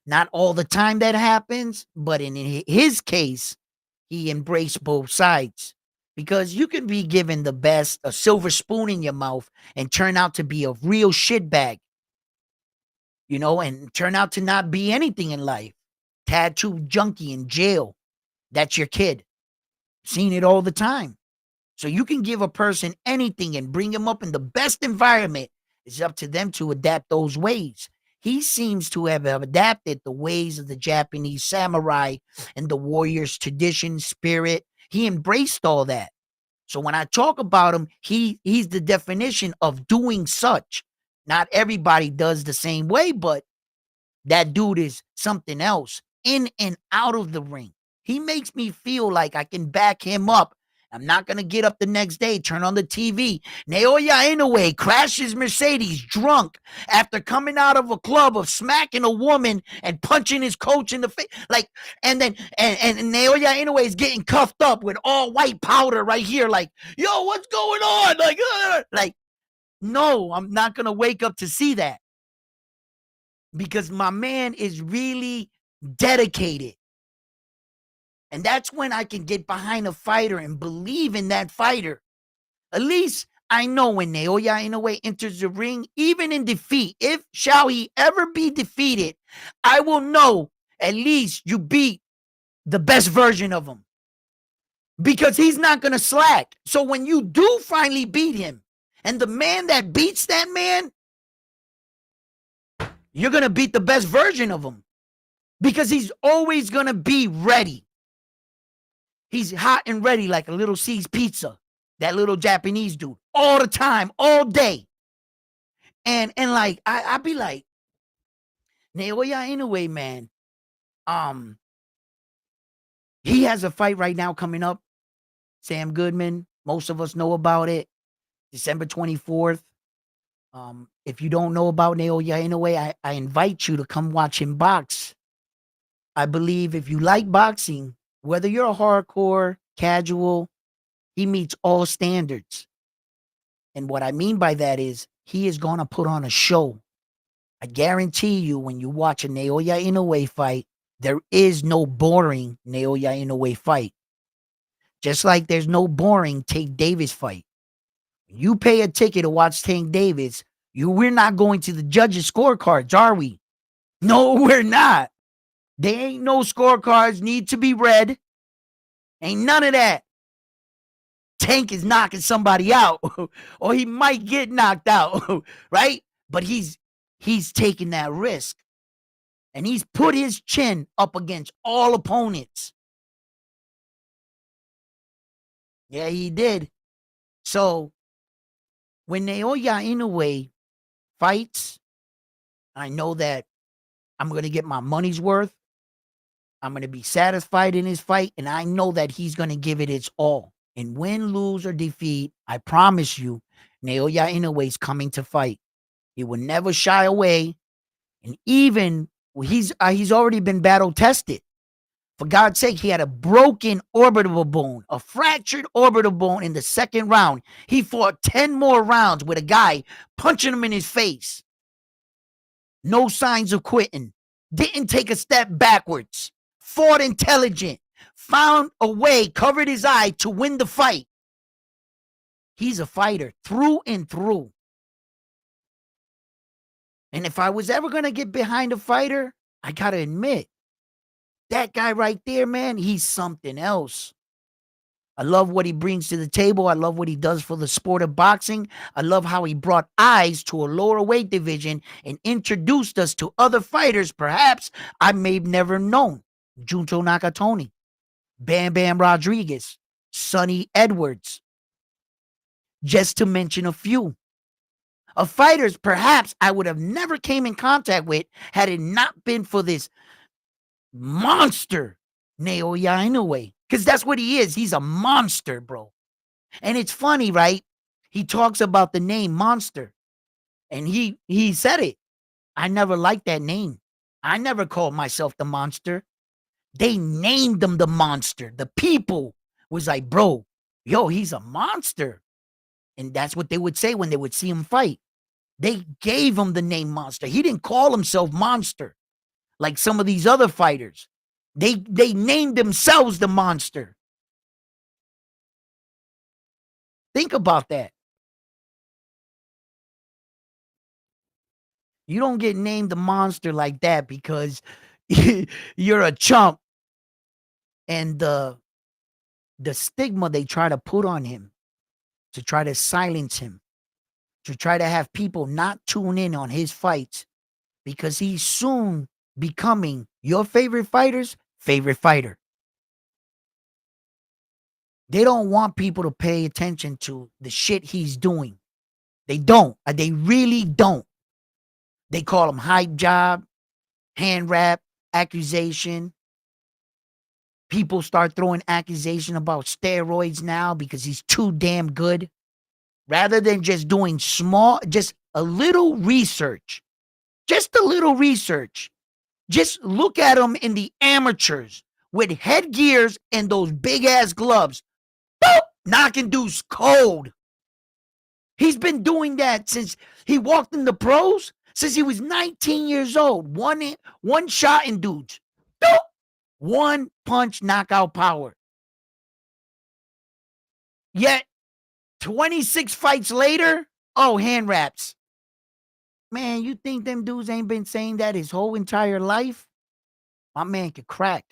Not all the time that happens, but in his case, he embraced both sides. Because you can be given the best, a silver spoon in your mouth, and turn out to be a real shitbag, and turn out to not be anything in life. Tattoo junkie in jail. That's your kid. Seen it all the time. So you can give a person anything and bring him up in the best environment. It's up to them to adapt those ways. He seems to have adapted the ways of the Japanese samurai and the warrior's tradition, spirit. He embraced all that. So when I talk about him, he's the definition of doing such. Not everybody does the same way, but that dude is something else in and out of the ring. He makes me feel like I can back him up. I'm not going to get up the next day, turn on the TV. Naoya Inoue crashes Mercedes drunk after coming out of a club of smacking a woman and punching his coach in the face. And then Naoya Inoue is getting cuffed up with all white powder right here. Like, yo, what's going on? No, I'm not going to wake up to see that. Because my man is really dedicated. And that's when I can get behind a fighter and believe in that fighter. At least I know when Naoya Inoue enters the ring, even in defeat, if shall he ever be defeated, I will know at least you beat the best version of him. Because he's not going to slack. So when you do finally beat him, and the man that beats that man, you're going to beat the best version of him. Because he's always going to be ready. He's hot and ready like a Little C's pizza. That little Japanese dude. All the time, all day. And like, I be like, Naoya Inoue, man. He has a fight right now coming up. Sam Goodman. Most of us know about it. December 24th. If you don't know about Naoya Inoue, I invite you to come watch him box. I believe if you like boxing, whether you're a hardcore, casual, he meets all standards. And what I mean by that is he is going to put on a show. I guarantee you when you watch a Naoya Inoue fight, there is no boring Naoya Inoue fight. Just like there's no boring Tank Davis fight. You pay a ticket to watch Tank Davis, we're not going to the judges' scorecards, are we? No, we're not. There ain't no scorecards need to be read. Ain't none of that. Tank is knocking somebody out, or he might get knocked out, right? But he's taking that risk. And he's put his chin up against all opponents. Yeah, he did. So when Naoya Inoue fights, I know that I'm going to get my money's worth. I'm going to be satisfied in his fight, and I know that he's going to give it its all. And win, lose, or defeat, I promise you, Naoya Inoue is coming to fight. He will never shy away. And even he's already been battle tested. For God's sake, he had a broken orbital bone, a fractured orbital bone in the second round. He fought 10 more rounds with a guy punching him in his face. No signs of quitting. Didn't take a step backwards. Fought intelligent. Found a way, covered his eye to win the fight. He's a fighter through and through. And if I was ever going to get behind a fighter, I got to admit, that guy right there, man, he's something else. I love what he brings to the table. I love what he does for the sport of boxing. I love how he brought eyes to a lower weight division and introduced us to other fighters perhaps I may have never known. Junto Nakatoni, Bam Bam Rodriguez, Sonny Edwards, just to mention a few. of fighters perhaps I would have never came in contact with had it not been for this monster Naoya Inoue. Because that's what he is. He's a monster, bro. And it's funny, right? He talks about the name monster. And he said it. I never liked that name. I never called myself the monster. They named him the monster. The people was like, bro, yo, he's a monster. And that's what they would say when they would see him fight. They gave him the name monster. He didn't call himself monster like some of these other fighters. They named themselves the monster. Think about that. You don't get named the monster like that because you're a chump. And the stigma they try to put on him to try to silence him, to try to have people not tune in on his fights because he's soon becoming your favorite fighter's favorite fighter. They don't want people to pay attention to the shit he's doing. They don't. They really don't. They call him hype job, hand wrap, accusation. People start throwing accusation about steroids now because he's too damn good. Rather than just doing just a little research. Just a little research. Just look at him in the amateurs with headgears and those big ass gloves. Boop, knocking dudes cold. He's been doing that since he walked in the pros, since he was 19 years old. One shot in dudes. Boop, one punch knockout power. Yet 26 fights later, oh, hand wraps. Man, you think them dudes ain't been saying that his whole entire life? My man could crack.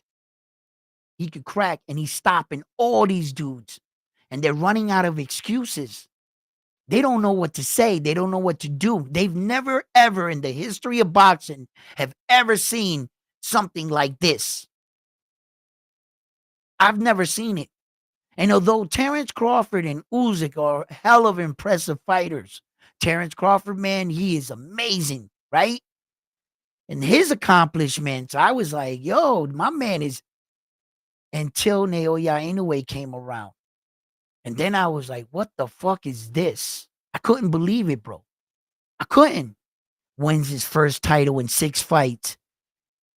He could crack, and he's stopping all these dudes. And they're running out of excuses. They don't know what to say. They don't know what to do. They've never, ever in the history of boxing have ever seen something like this. I've never seen it. And although Terrence Crawford and Usyk are hell of impressive fighters, Terrence Crawford, man, he is amazing, right? And his accomplishments, I was like, yo, my man is, until Naoya Inoue came around. And then I was like, what the fuck is this? I couldn't believe it, bro. I couldn't. Wins his first title in 6 fights.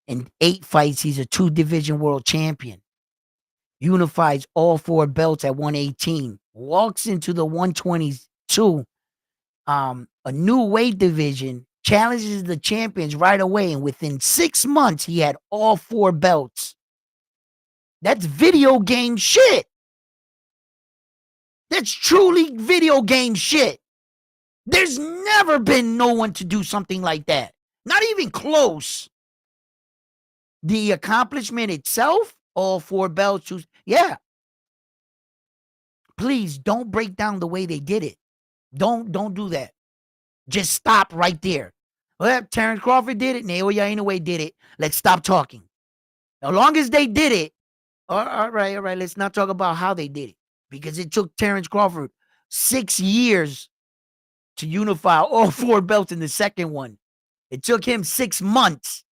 In 8 fights, he's a 2-division world champion. Unifies all 4 belts at 118. Walks into the 122, a new weight division, challenges the champions right away. And within 6 months, he had all 4 belts. That's video game shit. That's truly video game shit. There's never been no one to do something like that. Not even close. The accomplishment itself, all 4 belts, yeah. Please don't break down the way they did it. Don't do that. Just stop right there. Well, Terrence Crawford did it. Naoya Inoue did it. Let's stop talking. As long as they did it, all right. Let's not talk about how they did it. Because it took Terrence Crawford 6 years to unify all 4 belts in the second one. It took him 6 months.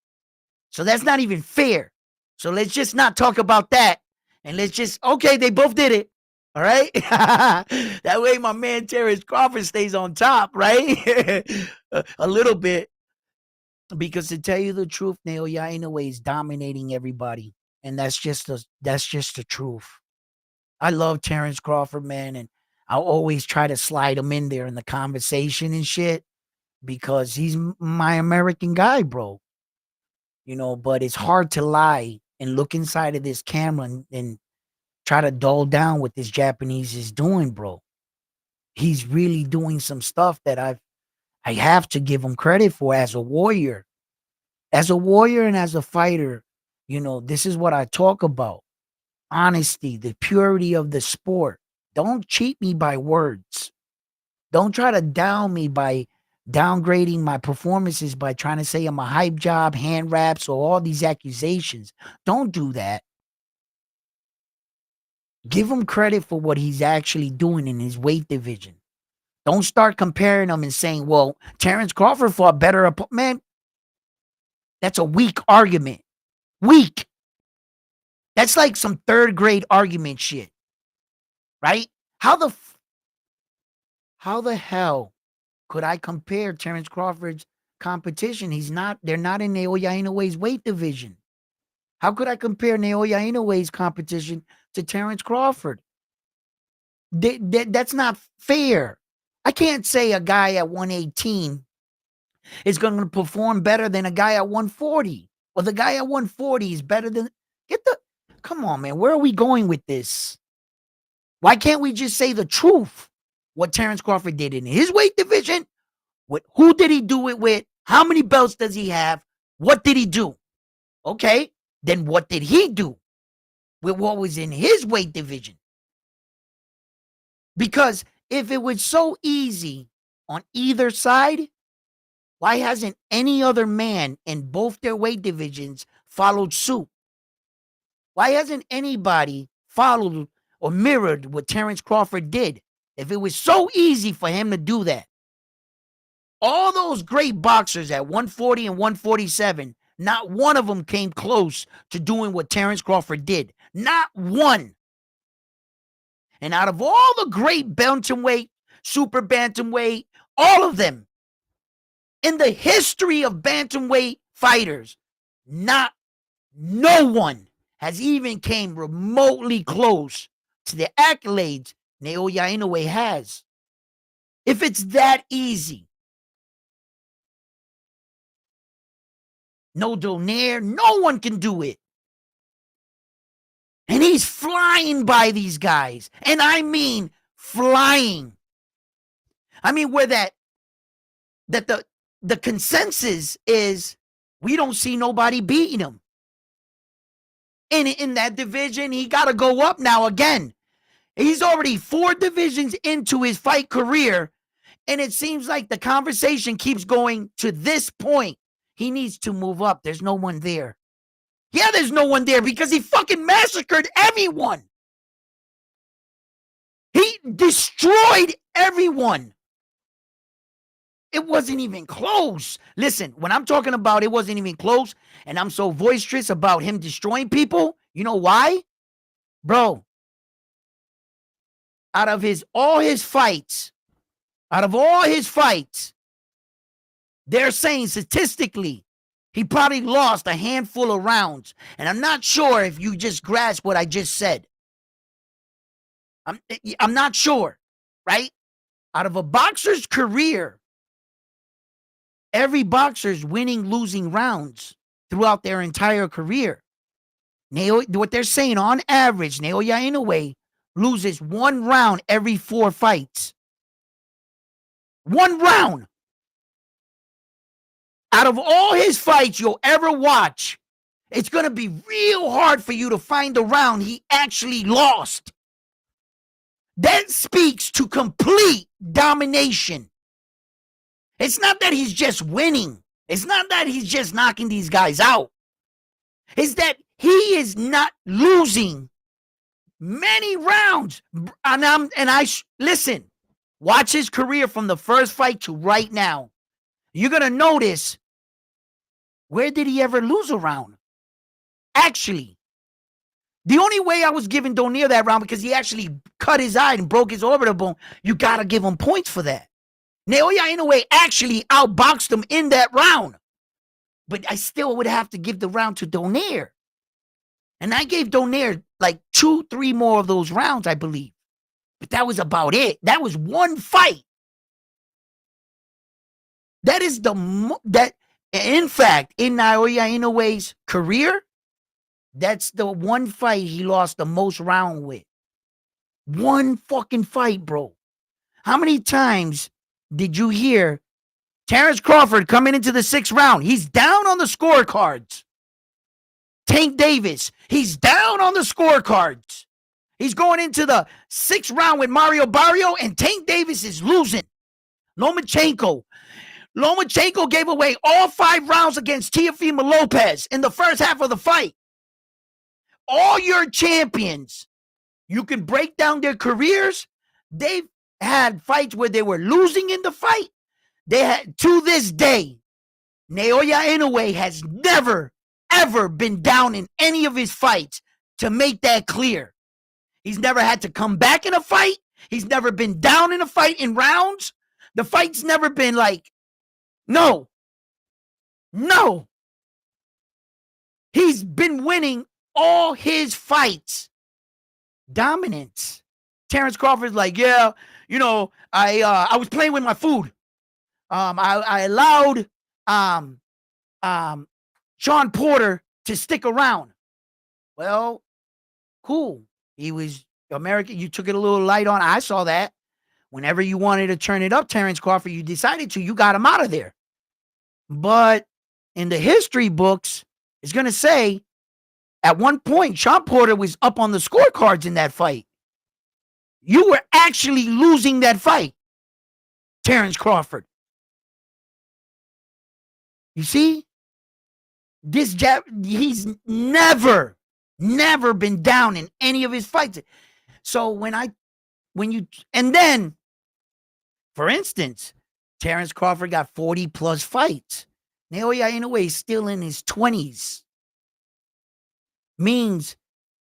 So that's not even fair. So let's just not talk about that. And let's just, okay, they both did it. All right? That way my man Terrence Crawford stays on top, right? A little bit. Because to tell you the truth, Naoya Inoue is dominating everybody. And that's just the truth. I love Terrence Crawford, man, and I'll always try to slide him in there in the conversation and shit because he's my American guy, bro. You know, but it's hard to lie and look inside of this camera and try to dull down what this Japanese is doing, bro. He's really doing some stuff that I have to give him credit for as a warrior. As a warrior and as a fighter, you know, this is what I talk about. Honesty, the purity of the sport. Don't cheat me by words. Don't try to down me by downgrading my performances by trying to say I'm a hype job, hand wraps, or all these accusations. Don't do that. Give him credit for what he's actually doing in his weight division. Don't start comparing them and saying, well, Terrence Crawford fought better. Man, that's a weak argument. Weak. That's like some third grade argument shit. Right? How the hell could I compare Terrence Crawford's competition? They're not in Naoya Inoue's weight division. How could I compare Naoya Inoue's competition to Terrence Crawford? That's not fair. I can't say a guy at 118 is going to perform better than a guy at 140. Or the guy at 140 is better than... Come on, man. Where are we going with this? Why can't we just say the truth? What Terrence Crawford did in his weight division? Who did he do it with? How many belts does he have? What did he do? Okay, then what did he do with what was in his weight division? Because if it was so easy on either side, why hasn't any other man in both their weight divisions followed suit? Why hasn't anybody followed or mirrored what Terrence Crawford did? If it was so easy for him to do that. All those great boxers at 140 and 147, not one of them came close to doing what Terrence Crawford did. Not one. And out of all the great bantamweight, super bantamweight, all of them, in the history of bantamweight fighters, no one has even came remotely close to the accolades Naoya Inoue has. If it's that easy. No Donaire, no one can do it. And he's flying by these guys. And I mean flying. I mean where the consensus is we don't see nobody beating him. In that division, he got to go up now again. He's already 4 divisions into his fight career, and it seems like the conversation keeps going to this point. He needs to move up. There's no one there. Yeah, there's no one there because he fucking massacred everyone. He destroyed everyone. It wasn't even close. Listen, when I'm talking about it wasn't even close, and I'm so boisterous about him destroying people, you know why? Bro, out of all his fights, they're saying statistically, he probably lost a handful of rounds. And I'm not sure if you just grasp what I just said. I'm not sure, right? Out of a boxer's career, every boxer's winning, losing rounds throughout their entire career. What they're saying, on average, Naoya Inoue loses 1 round every 4 fights. 1 round. Out of all his fights you'll ever watch, it's going to be real hard for you to find the round he actually lost. That speaks to complete domination. It's not that he's just winning. It's not that he's just knocking these guys out. It's that he is not losing many rounds. Listen, watch his career from the first fight to right now. You're going to notice, where did he ever lose a round? Actually, the only way I was giving Donaire that round because he actually cut his eye and broke his orbital bone. You got to give him points for that. Naoya Inoue actually outboxed him in that round. But I still would have to give the round to Donaire. And I gave Donaire like 2-3 more of those rounds, I believe. But that was about it. That was one fight. That is in fact, in Naoya Inoue's career, that's the one fight he lost the most round with. One fucking fight, bro. How many times did you hear Terrence Crawford coming into the 6th round? He's down on the scorecards. Tank Davis, he's down on the scorecards. He's going into the 6th round with Mario Barrio, and Tank Davis is losing. Lomachenko gave away all 5 rounds against Teofimo Lopez in the first half of the fight. All your champions, you can break down their careers. had fights where they were losing in the fight. They had, to this day, Naoya Inoue has never, ever been down in any of his fights, to make that clear. He's never had to come back in a fight. He's never been down in a fight in rounds. The fight's never been like, no. He's been winning all his fights. Dominance. Terrence Crawford's like, yeah, I was playing with my food. I allowed Sean Porter to stick around. Well, cool. He was American. You took it a little light on. I saw that. Whenever you wanted to turn it up, Terrence Crawford, you decided to. You got him out of there. But in the history books, it's going to say at one point, Sean Porter was up on the scorecards in that fight. You were actually losing that fight, Terrence Crawford. You see? He's never been down in any of his fights. So and then, for instance, Terrence Crawford got 40 plus fights. Naoya Inoue is still in his 20s. Means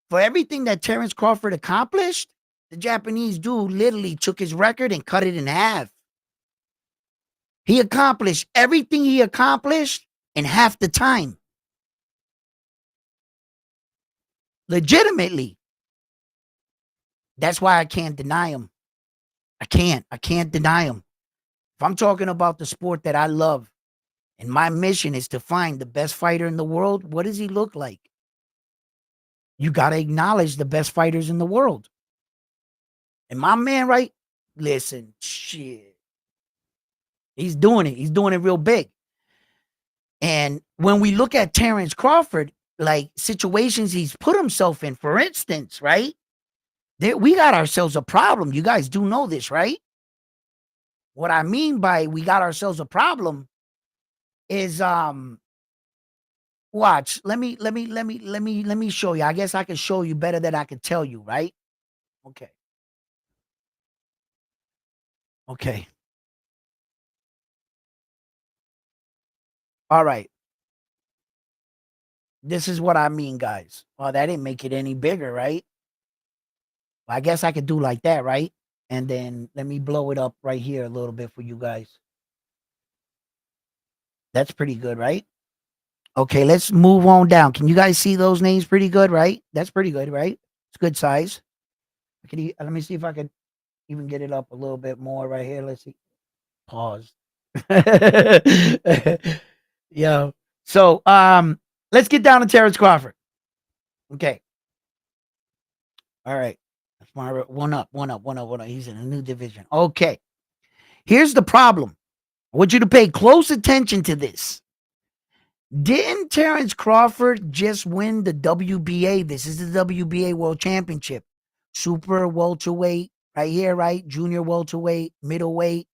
for everything that Terrence Crawford accomplished, the Japanese dude literally took his record and cut it in half. He accomplished everything he accomplished in half the time. Legitimately. That's why I can't deny him. I can't deny him. If I'm talking about the sport that I love, and my mission is to find the best fighter in the world, what does he look like? You got to acknowledge the best fighters in the world. And my man, right? Listen, shit. He's doing it. He's doing it real big. And when we look at Terrence Crawford, like situations he's put himself in, for instance, right? We got ourselves a problem. You guys do know this, right? What I mean by we got ourselves a problem is watch. Let me show you. I guess I can show you better than I can tell you, right? Okay. All right. This is what I mean, guys. Well, that didn't make it any bigger, right? I guess I could do like that, right? And then let me blow it up right here a little bit for you guys. That's pretty good, right? Okay, let's move on down. Can you guys see those names pretty good, right? That's pretty good, right? It's good size. Let me see if I can even get it up a little bit more right here. Let's see. Pause. Yeah. So, let's get down to Terrence Crawford. Okay. All right. That's my one up. He's in a new division. Okay. Here's the problem. I want you to pay close attention to this. Didn't Terrence Crawford just win the WBA? This is the WBA World Championship. Super welterweight, right here, right? Junior welterweight, middleweight,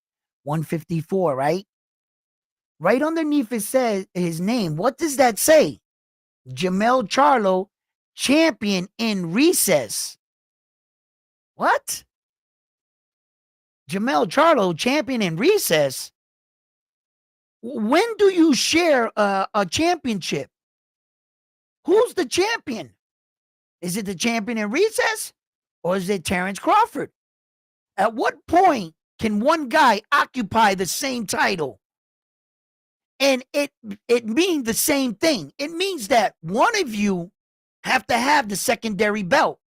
154, right? Right underneath it says his name. What does that say? Jamel Charlo, champion in recess. What? Jamel Charlo, champion in recess? When do you share a championship? Who's the champion? Is it the champion in recess or is it Terrence Crawford? At what point can one guy occupy the same title? And it means the same thing. It means that one of you have to have the secondary belt.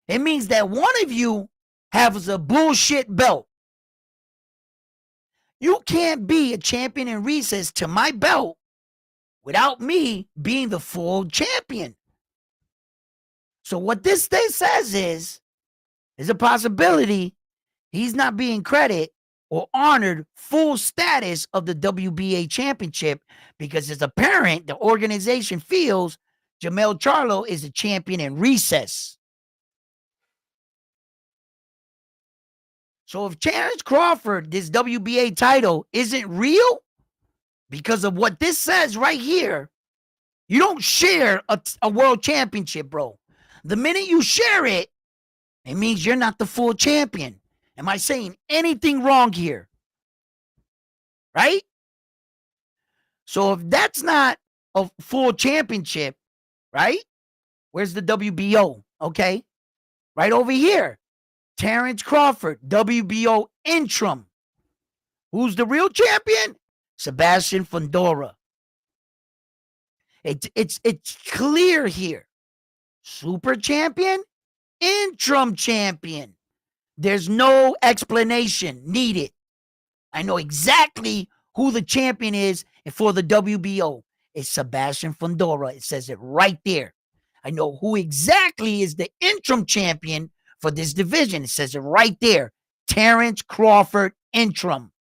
It means that one of you has a bullshit belt. You can't be a champion in recess to my belt without me being the full champion. So what this thing says is, there's a possibility he's not being credited or honored full status of the WBA championship because it's apparent the organization feels Jamel Charlo is a champion in recess. So if Terrence Crawford, this WBA title, isn't real because of what this says right here, you don't share a world championship, bro. The minute you share it, it means you're not the full champion. Am I saying anything wrong here? Right? So if that's not a full championship, right? Where's the WBO? Okay. Right over here. Terrence Crawford, WBO interim. Who's the real champion? Sebastian Fundora. It's clear here. Super champion, interim champion. There's no explanation needed. I know exactly who the champion is for the WBO. It's Sebastian Fundora. It says it right there. I know who exactly is the interim champion for this division. It says it right there. Terrence Crawford, interim.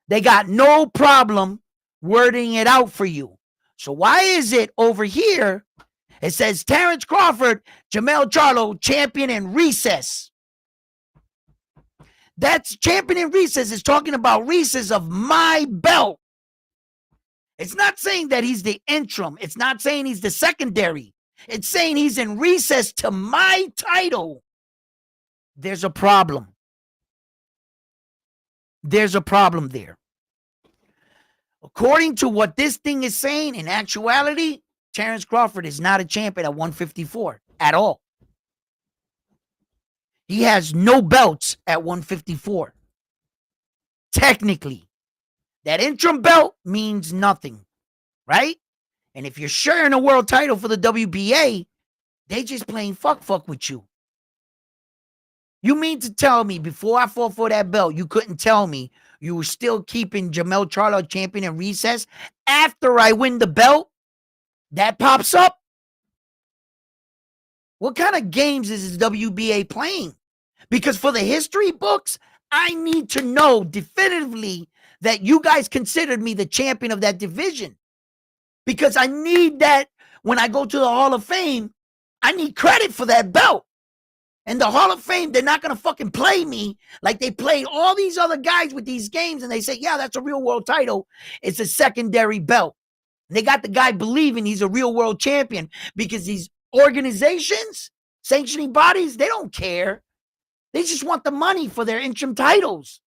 They got no problem wording it out for you. So why is it over here? It says Terrence Crawford, Jermell Charlo, champion in recess. That's champion in recess is talking about recess of my belt. It's not saying that he's the interim. It's not saying he's the secondary. It's saying he's in recess to my title. There's a problem. There's a problem there. According to what this thing is saying, in actuality, Terrence Crawford is not a champion at 154 at all. He has no belts at 154. Technically, that interim belt means nothing, right? And if you're sharing a world title for the WBA, they just playing fuck with you. You mean to tell me before I fought for that belt, you couldn't tell me you were still keeping Jermell Charlo champion in recess after I win the belt? That pops up? What kind of games is this WBA playing? Because for the history books, I need to know definitively that you guys considered me the champion of that division. Because I need that when I go to the Hall of Fame, I need credit for that belt. And the Hall of Fame, they're not going to fucking play me like they played all these other guys with these games. And they say, yeah, that's a real world title. It's a secondary belt. And they got the guy believing he's a real world champion because these organizations, sanctioning bodies, they don't care. They just want the money for their interim titles.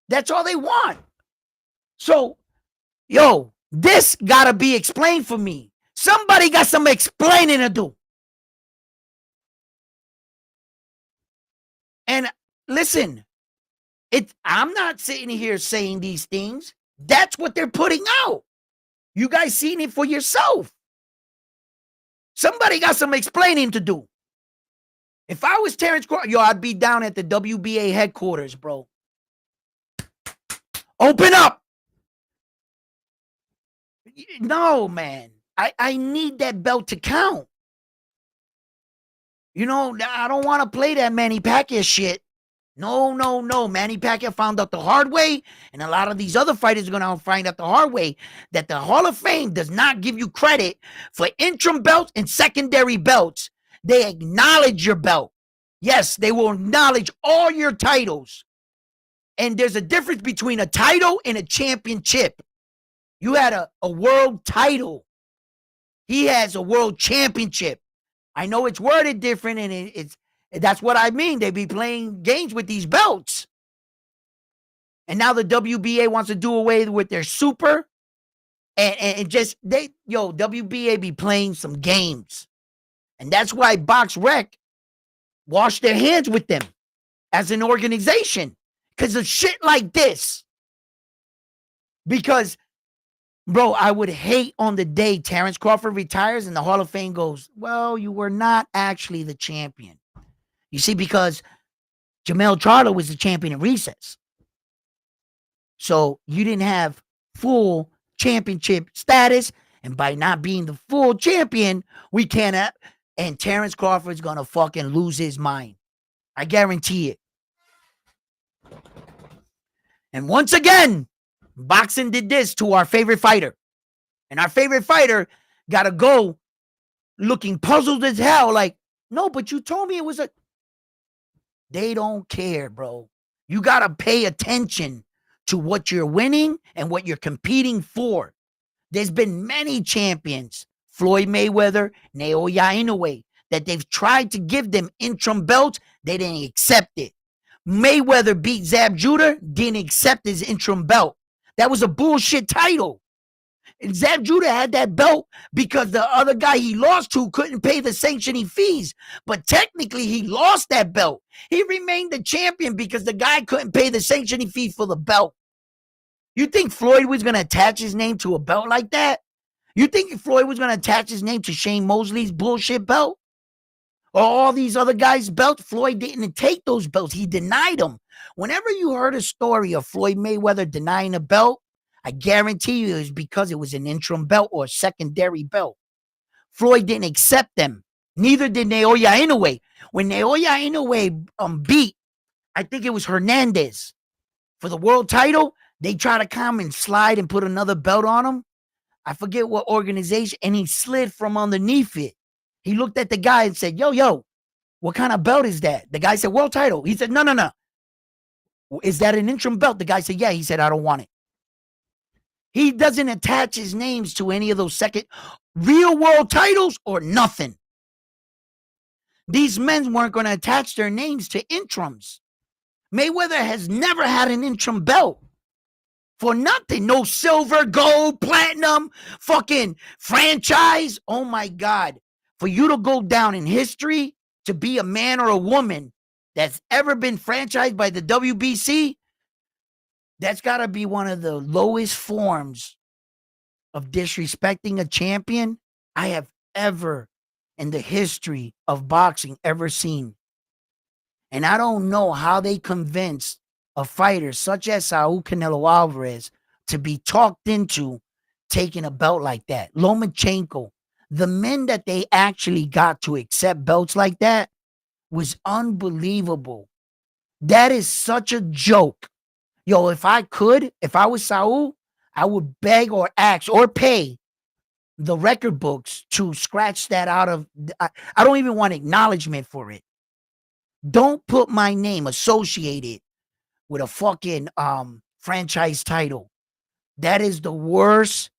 That's all they want. So, yo, this got to be explained for me. Somebody got some explaining to do. And listen, I'm not sitting here saying these things. That's what they're putting out. You guys seen it for yourself. Somebody got some explaining to do. If I was Terrence Crawford, I'd be down at the WBA headquarters, bro. Open up. No, man. I need that belt to count. You know, I don't want to play that Manny Pacquiao shit. No. Manny Pacquiao found out the hard way, and a lot of these other fighters are going to find out the hard way that the Hall of Fame does not give you credit for interim belts and secondary belts. They acknowledge your belt. Yes, they will acknowledge all your titles. And there's a difference between a title and a championship. You had a world title. He has a world championship. I know it's worded different, and that's what I mean. They be playing games with these belts. And now the WBA wants to do away with their super. And just, WBA be playing some games. And that's why BoxRec washed their hands with them as an organization. Because of shit like this. Because, bro, I would hate on the day Terrence Crawford retires and the Hall of Fame goes, well, you were not actually the champion. You see, because Jermell Charlo was the champion in recess. So you didn't have full championship status. And by not being the full champion, we cannot. And Terrence Crawford's going to fucking lose his mind. I guarantee it. And once again, boxing did this to our favorite fighter. And our favorite fighter got to go looking puzzled as hell. Like, no, but you told me it was a... They don't care, bro. You got to pay attention to what you're winning and what you're competing for. There's been many champions, Floyd Mayweather, Naoya Inoue, that they've tried to give them interim belts. They didn't accept it. Mayweather beat Zab Judah, didn't accept his interim belt. That was a bullshit title. And Zab Judah had that belt because the other guy he lost to couldn't pay the sanctioning fees. But technically, he lost that belt. He remained the champion because the guy couldn't pay the sanctioning fee for the belt. You think Floyd was going to attach his name to a belt like that? You think Floyd was going to attach his name to Shane Mosley's bullshit belt? Or all these other guys' belts? Floyd didn't take those belts. He denied them. Whenever you heard a story of Floyd Mayweather denying a belt, I guarantee you it's because it was an interim belt or a secondary belt. Floyd didn't accept them. Neither did Naoya Inoue. When Naoya Inoue beat, I think it was Hernandez for the world title, they try to come and slide and put another belt on him. I forget what organization, and he slid from underneath it. He looked at the guy and said, yo, what kind of belt is that? The guy said, world title. He said, no. Is that an interim belt? The guy said, yeah. He said, I don't want it. He doesn't attach his names to any of those second real world titles or nothing. These men weren't going to attach their names to interims. Mayweather has never had an interim belt. For nothing. No silver, gold, platinum, fucking franchise. Oh my God. For you to go down in history to be a man or a woman that's ever been franchised by the WBC, that's got to be one of the lowest forms of disrespecting a champion I have ever in the history of boxing ever seen. And I don't know how they convinced a fighter such as Saul Canelo Alvarez to be talked into taking a belt like that. Lomachenko, the men that they actually got to accept belts like that was unbelievable. That is such a joke. Yo, if I was Saul, I would beg or ask or pay the record books to scratch that out of. I don't even want acknowledgement for it. Don't put my name associated with a fucking franchise title. That is the worst,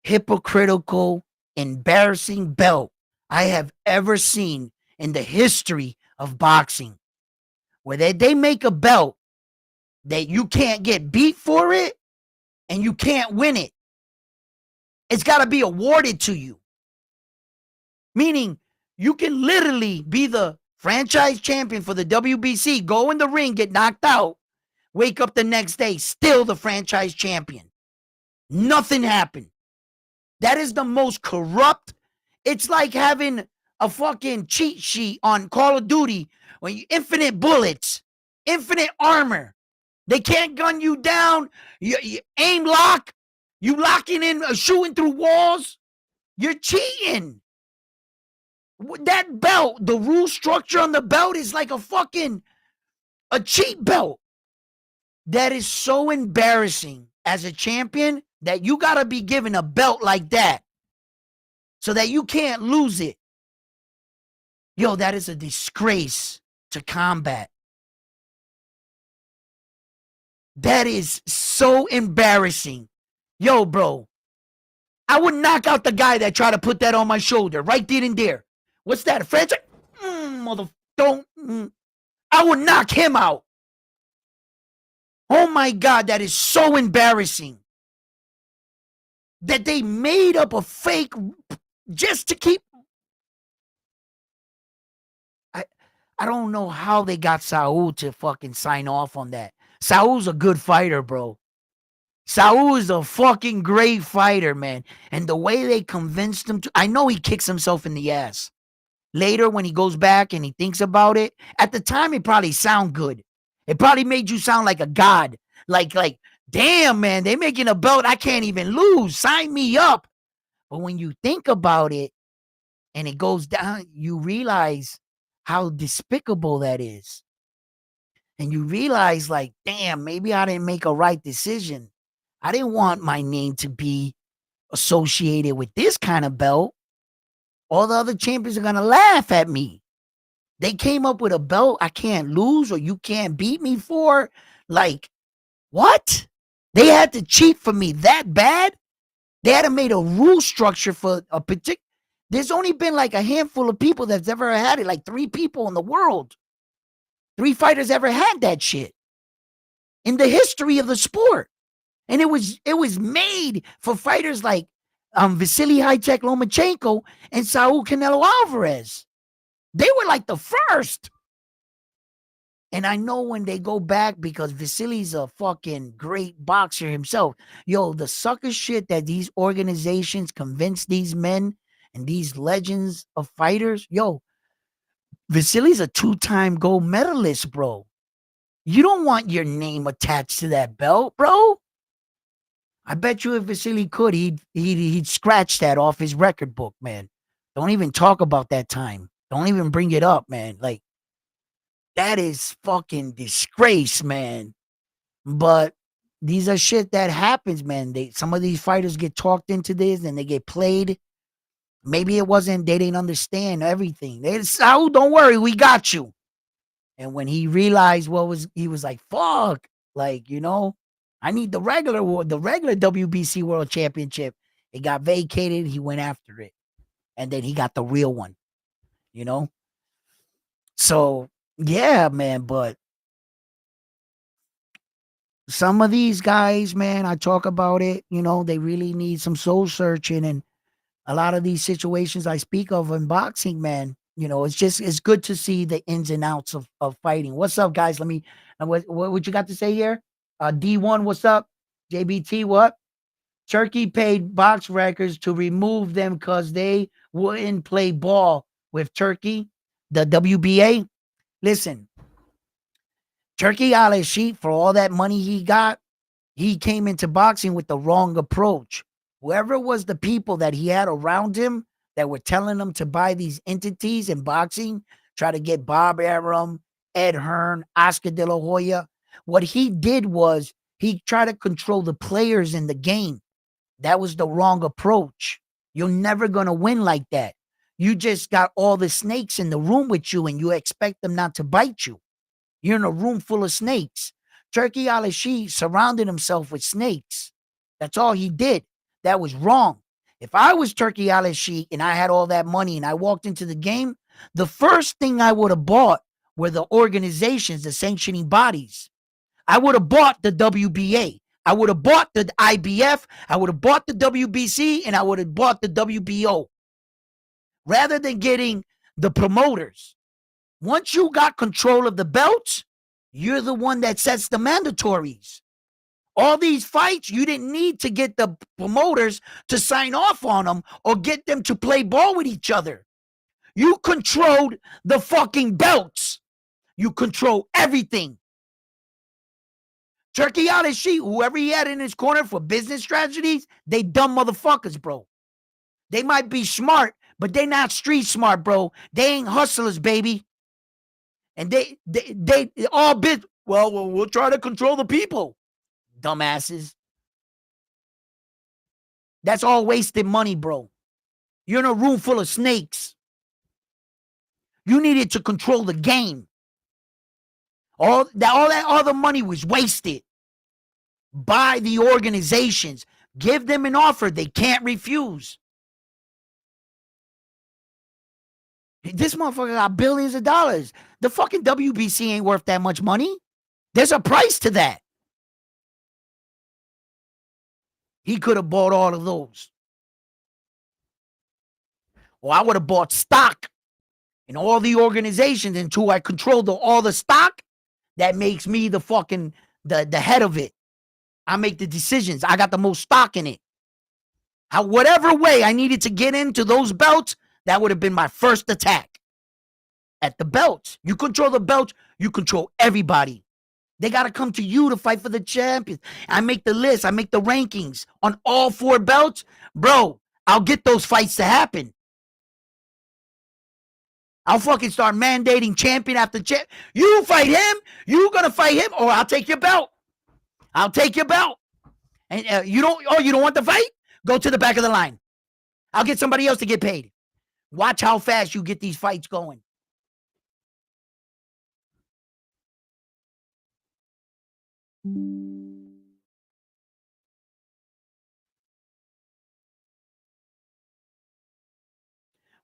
hypocritical, embarrassing belt I have ever seen in the history of boxing. Where they make a belt that you can't get beat for it and you can't win it. It's got to be awarded to you. Meaning you can literally be the franchise champion for the WBC, go in the ring, get knocked out, wake up the next day, still the franchise champion. Nothing happened. That is the most corrupt. It's like having a fucking cheat sheet on Call of Duty when you infinite bullets, infinite armor. They can't gun you down. You aim lock. You locking in, shooting through walls. You're cheating. That belt, the rule structure on the belt is like a cheat belt. That is so embarrassing as a champion that you got to be given a belt like that so that you can't lose it. Yo, that is a disgrace to combat. That is so embarrassing. Yo, bro, I would knock out the guy that tried to put that on my shoulder right then and there. What's that, a franchise? I would knock him out. Oh my God, that is so embarrassing. That they made up a fake just to keep. I don't know how they got Saul to fucking sign off on that. Saul's a good fighter, bro. Saul is a fucking great fighter, man. And the way they convinced him to, I know he kicks himself in the ass. Later, when he goes back and he thinks about it, at the time, it probably sound good. It probably made you sound like a god. Like, damn, man, they making a belt I can't even lose. Sign me up. But when you think about it and it goes down, you realize how despicable that is. And you realize, like, damn, maybe I didn't make a right decision. I didn't want my name to be associated with this kind of belt. All the other champions are going to laugh at me. They came up with a belt I can't lose or you can't beat me for. Like, what? They had to cheat for me that bad? They had to make a rule structure for a particular. There's only been like a handful of people that's ever had it, like 3 people in the world. 3 fighters ever had that shit in the history of the sport. And it was made for fighters like Vasily High-Tech Lomachenko and Saul Canelo Alvarez. They were like the first. And I know when they go back, because Vasily's a fucking great boxer himself. Yo, the sucker shit that these organizations convince these men and these legends of fighters. Yo, Vasily's a 2-time gold medalist, bro. You don't want your name attached to that belt, bro. I bet you if Vasily could, he'd scratch that off his record book, man. Don't even talk about that time. Don't even bring it up, man. Like, that is fucking disgrace, man. But these are shit that happens, man. Some of these fighters get talked into this and they get played. Maybe it wasn't, they didn't understand everything. They said, oh, don't worry, we got you. And when he realized he was like, fuck, like, I need the regular WBC World Championship. It got vacated. He went after it. And then he got the real one, you know? So, yeah, man, but some of these guys, man, I talk about it, they really need some soul searching. And a lot of these situations I speak of in boxing, man, it's good to see the ins and outs of fighting. What's up, guys? Let me, what you got to say here? D1, what's up? JBT, what? Turkey paid box records to remove them because they wouldn't play ball with Turkey, the WBA. Listen, Turkey Al-Sheikh, for all that money he got, he came into boxing with the wrong approach. Whoever was the people that he had around him that were telling him to buy these entities in boxing, try to get Bob Arum, Ed Hearn, Oscar De La Hoya, what he did was he tried to control the players in the game. That was the wrong approach. You're never going to win like that. You just got all the snakes in the room with you and you expect them not to bite you. You're in a room full of snakes. Turkey Al-Sheikh surrounded himself with snakes. That's all he did. That was wrong. If I was Turkey Al-Sheikh and I had all that money and I walked into the game, the first thing I would have bought were the organizations, the sanctioning bodies. I would have bought the WBA. I would have bought the IBF. I would have bought the WBC, and I would have bought the WBO. Rather than getting the promoters. Once you got control of the belts, you're the one that sets the mandatories. All these fights, you didn't need to get the promoters to sign off on them or get them to play ball with each other. You controlled the fucking belts. You control everything. Turkey Al-Sheikh, whoever he had in his corner for business strategies, they dumb motherfuckers, bro. They might be smart, but they not street smart, bro. They ain't hustlers, baby. And they all bit. Well, we'll try to control the people. Dumbasses. That's all wasted money, bro. You're in a room full of snakes. You needed to control the game. All that other money was wasted by the organizations. Give them an offer they can't refuse. This motherfucker got billions of dollars. The fucking WBC ain't worth that much money. There's a price to that. He could have bought all of those. Or I would have bought stock in all the organizations until I control all the stock. That makes me the fucking the head of it. I make the decisions. I got the most stock in it. Whatever way I needed to get into those belts, that would have been my first attack. At the belts. You control the belts, you control everybody. They got to come to you to fight for the champions. I make the list. I make the rankings on all 4 belts. Bro, I'll get those fights to happen. I'll fucking start mandating champion after champion. You fight him. You going to fight him, or I'll take your belt. I'll take your belt. And you don't want the fight? Go to the back of the line. I'll get somebody else to get paid. Watch how fast you get these fights going.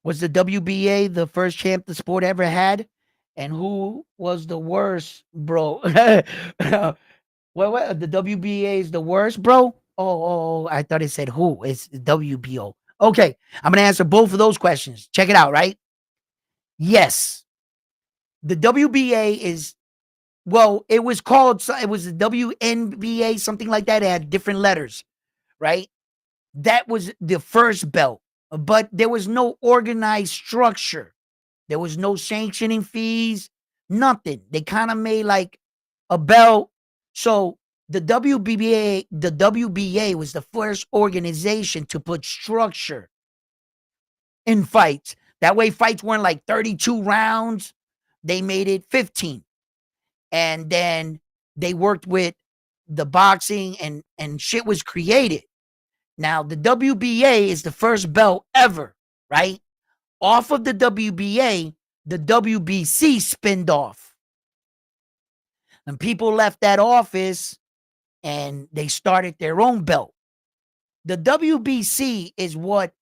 Was the WBA the first champ the sport ever had? And who was the worst, bro? What? The WBA is the worst, bro? Oh, I thought it said who. It's WBO. Okay, I'm gonna answer both of those questions. Check it out, right? Yes, the WBA is well, it was called. It was the WNBA, something like that. It had different letters, right? That was the first belt, but there was no organized structure. There was no sanctioning fees, nothing. They kind of made like a belt. So the WBA was the first organization to put structure in fights. That way, fights weren't like 32 rounds. They made it 15. And then they worked with the boxing and shit was created. Now, the WBA is the first belt ever, right? Off of the WBA, the WBC spinned off. And people left that office and they started their own belt. The WBC is what,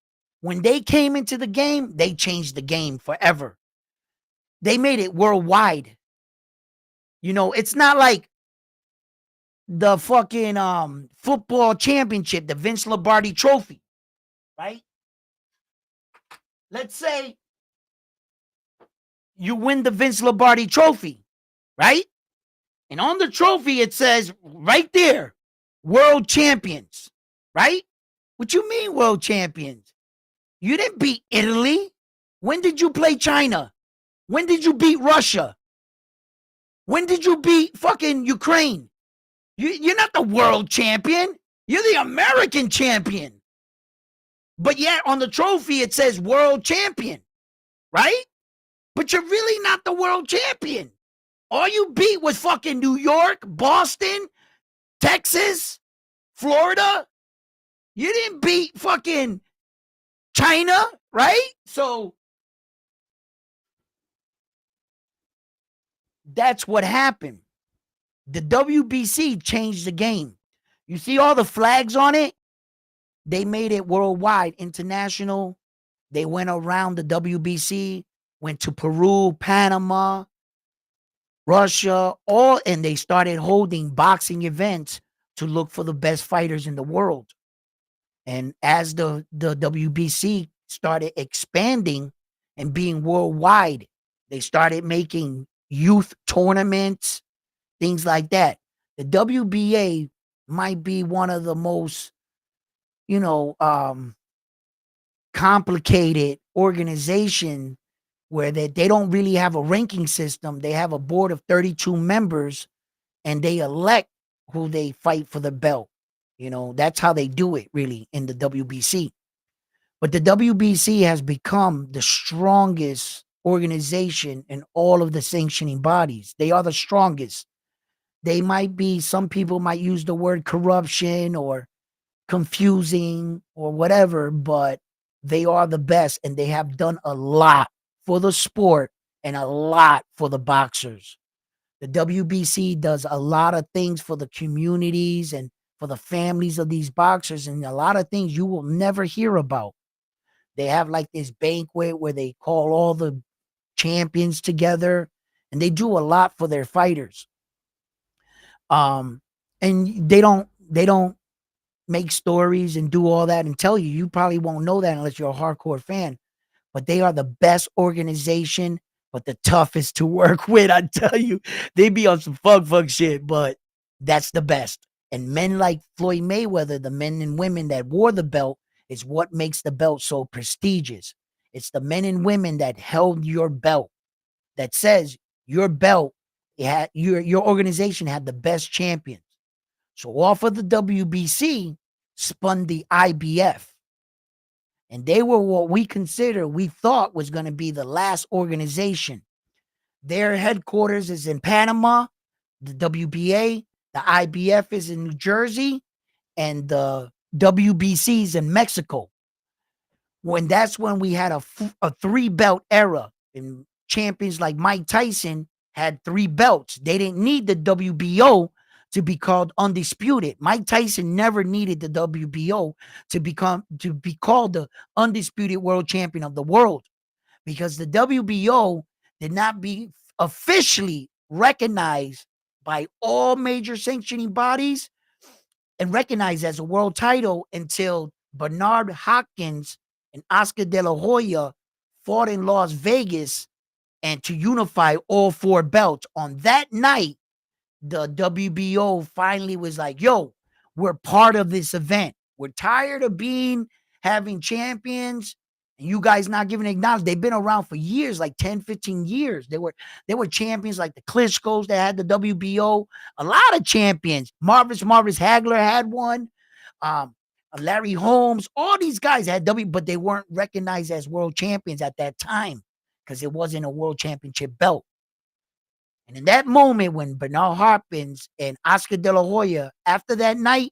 when they came into the game, they changed the game forever. They made it worldwide. You know, it's not like the fucking football championship, the Vince Lombardi trophy, right? Let's say you win the Vince Lombardi trophy, right? And on the trophy, it says right there, world champions, right? What you mean, world champions? You didn't beat Italy. When did you play China? When did you beat Russia? When did you beat fucking Ukraine? You're not the world champion. You're the American champion. But yet on the trophy, it says world champion, right? But you're really not the world champion. All you beat was fucking New York, Boston, Texas, Florida. You didn't beat fucking China, right? So that's what happened. The WBC changed the game. You see all the flags on it? They made it worldwide, international. They went around the WBC, went to Peru, Panama, Russia, all, and they started holding boxing events to look for the best fighters in the world. And as the WBC started expanding and being worldwide, they started making youth tournaments, things like that. The WBA might be one of the most, you know, complicated organization where they don't really have a ranking system. They have a board of 32 members and they elect who they fight for the belt. You know, that's how they do it really in the WBC. But the WBC has become the strongest organization in all of the sanctioning bodies. They are the strongest. They might be, some people might use the word corruption or confusing or whatever, but they are the best and they have done a lot for the sport and a lot for the boxers. The WBC does a lot of things for the communities and for the families of these boxers, and a lot of things you will never hear about. They have like this banquet where they call all the champions together and they do a lot for their fighters. Um, and they don't make stories and do all that and tell you. You probably won't know that unless you're a hardcore fan. But they are the best organization, but the toughest to work with. I tell you, they be on some fuck shit, but that's the best. And men like Floyd Mayweather, the men and women that wore the belt, is what makes the belt so prestigious. It's the men and women that held your belt that says your belt, your organization had the best champions. So off of the WBC spun the IBF. And they were what we thought was going to be the last organization. Their headquarters is in Panama, the WBA, the IBF is in New Jersey, and the WBC is in Mexico. That's when we had a three belt era, and champions like Mike Tyson had three belts. They didn't need the WBO to be called undisputed. Mike Tyson never needed the WBO to be called the undisputed world champion of the world, because the WBO did not officially recognized by all major sanctioning bodies and recognized as a world title until Bernard Hopkins and Oscar De La Hoya fought in Las Vegas and to unify all 4 belts. On that night, the WBO finally was like, yo, we're part of this event. We're tired of having champions and you guys not giving acknowledgement. They've been around for years, like 10, 15 years. They were champions like the Klitschko's that had the WBO. A lot of champions. Marvis Hagler had one. Larry Holmes, all these guys had but they weren't recognized as world champions at that time because it wasn't a world championship belt. And in that moment, when Bernard Hopkins and Oscar De La Hoya, after that night,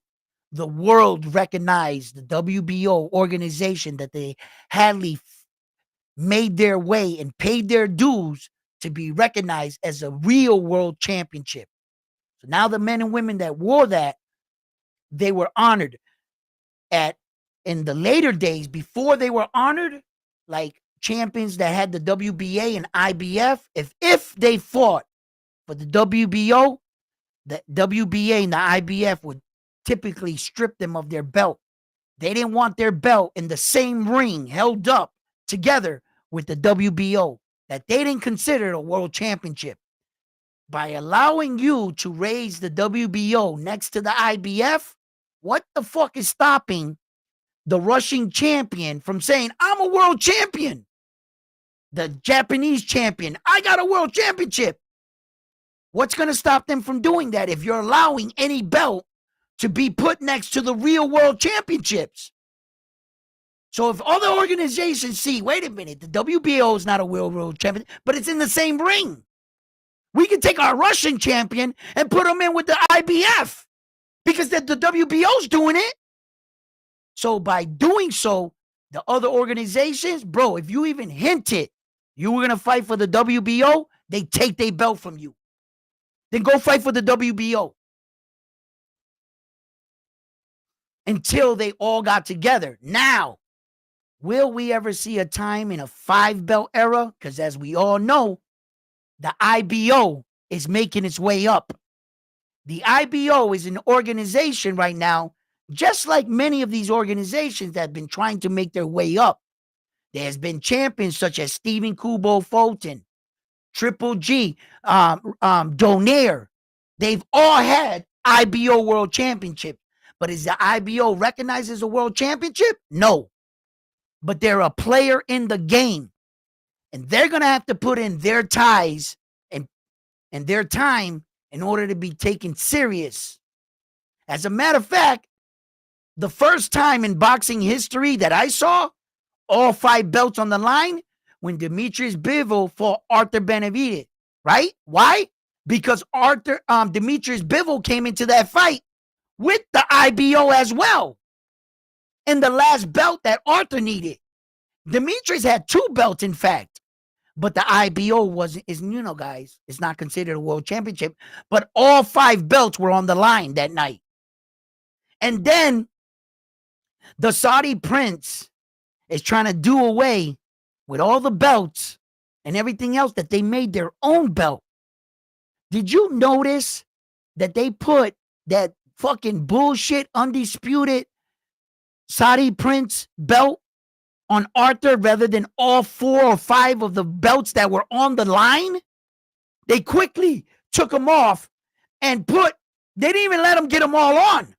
the world recognized the WBO organization that they hadly made their way and paid their dues to be recognized as a real world championship. So now the men and women that wore that, they were honored. In the later days, before they were honored, like champions that had the WBA and IBF, if they fought for the WBO, the WBA and the IBF would typically strip them of their belt. They didn't want their belt in the same ring held up together with the WBO that they didn't consider a world championship. By allowing you to raise the WBO next to the IBF, what the fuck is stopping the Russian champion from saying, I'm a world champion? The Japanese champion, I got a world championship. What's going to stop them from doing that if you're allowing any belt to be put next to the real world championships? So if other organizations see, wait a minute, the WBO is not a world champion, but it's in the same ring. We can take our Russian champion and put him in with the IBF because the WBO's doing it. So by doing so, the other organizations, bro, if you even hinted you were going to fight for the WBO, they take their belt from you. Then go fight for the WBO. Until they all got together. Now, will we ever see a time in a 5-belt era? Because as we all know, the IBO is making its way up. The IBO is an organization right now, just like many of these organizations that have been trying to make their way up. There's been champions such as Stephen Kubo Fulton, Triple G, Donaire. They've all had IBO World Championship. But is the IBO recognized as a world championship? No. But they're a player in the game. And they're going to have to put in their ties and their time in order to be taken serious. As a matter of fact, the first time in boxing history that I saw all 5 belts on the line, when Demetrius Bivol fought Arthur Benavidez, right? Why? Because Demetrius Bivol came into that fight with the IBO as well. And the last belt that Arthur needed. Demetrius had 2 belts, in fact. But the IBO guys, it's not considered a world championship. But all 5 belts were on the line that night. And then the Saudi prince is trying to do away with all the belts and everything else that they made their own belt. Did you notice that they put that fucking bullshit undisputed Saudi prince belt on Arthur rather than all 4 or 5 of the belts that were on the line? They quickly took them off and they didn't even let him get them all on.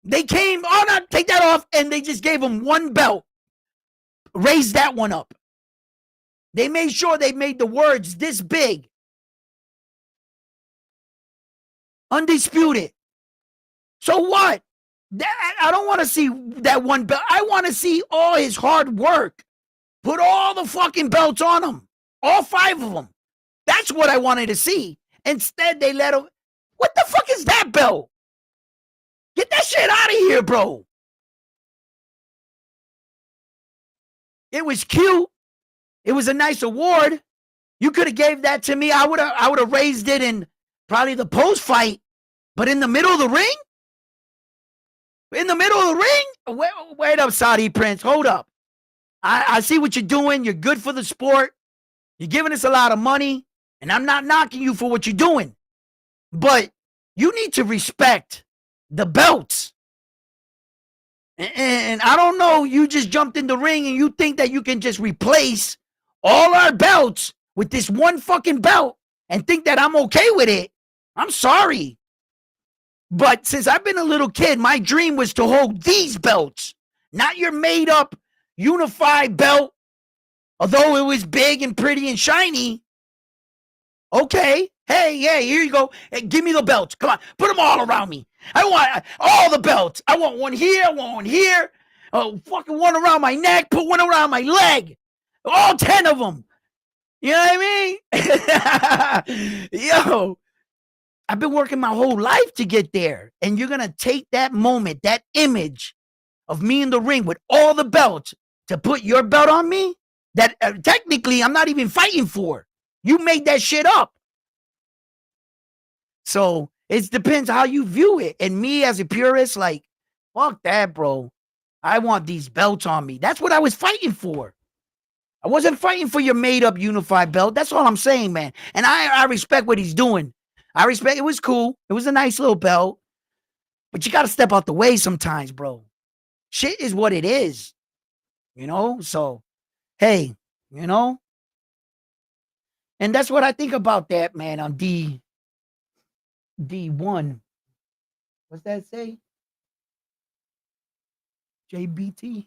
They came, oh no, take that off, and they just gave him one belt. Raised that one up. They made sure they made the words this big. Undisputed. So what? I don't want to see that one belt. I want to see all his hard work. Put all the fucking belts on him. All 5 of them. That's what I wanted to see. Instead, they let him. What the fuck is that belt? Get that shit out of here, bro. It was cute. It was a nice award. You could have gave that to me. I would have raised it in probably the post fight. But in the middle of the ring? In the middle of the ring? Wait up, Saudi Prince. Hold up. I see what you're doing. You're good for the sport. You're giving us a lot of money. And I'm not knocking you for what you're doing, but you need to respect the belts. And I don't know, you just jumped in the ring and you think that you can just replace all our belts with this one fucking belt and think that I'm okay with it. I'm sorry. But since I've been a little kid, my dream was to hold these belts, not your made up unified belt. Although it was big and pretty and shiny. Okay. Hey, yeah, here you go. Hey, give me the belts. Come on. Put them all around me. I want all the belts. I want one here. I want one here. Oh, fucking one around my neck. Put one around my leg. All 10 of them. You know what I mean? Yo, I've been working my whole life to get there. And you're going to take that moment, that image of me in the ring with all the belts to put your belt on me that technically I'm not even fighting for. You made that shit up. So it depends how you view it. And me as a purist, like, fuck that, bro. I want these belts on me. That's what I was fighting for. I wasn't fighting for your made up unified belt. That's all I'm saying, man. And I respect what he's doing. I respect it. Was cool. It was a nice little belt. But you got to step out the way sometimes, bro. Shit is what it is. You know? So, hey, you know? And that's what I think about that, man, on D1. What's that say? JBT?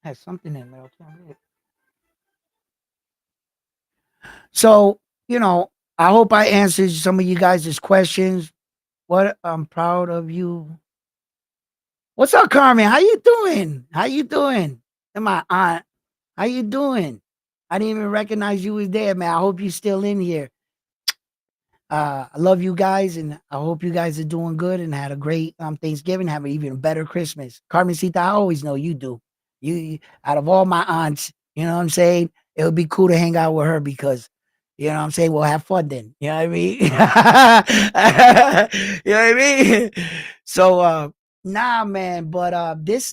Has something in there. I can't read it. So, you know, I hope I answered some of you guys' questions. What I'm proud of you. What's up, Carmen? How you doing? How you doing? And my aunt, how you doing? I didn't even recognize you was there, man. I hope you still in here. I love you guys, and I hope you guys are doing good and had a great Thanksgiving. Have an even better Christmas. Carmencita, I always know you do. You out of all my aunts, you know what I'm saying? It would be cool to hang out with her because, you know what I'm saying? We'll have fun then. You know what I mean? You know what I mean? So nah, man, but this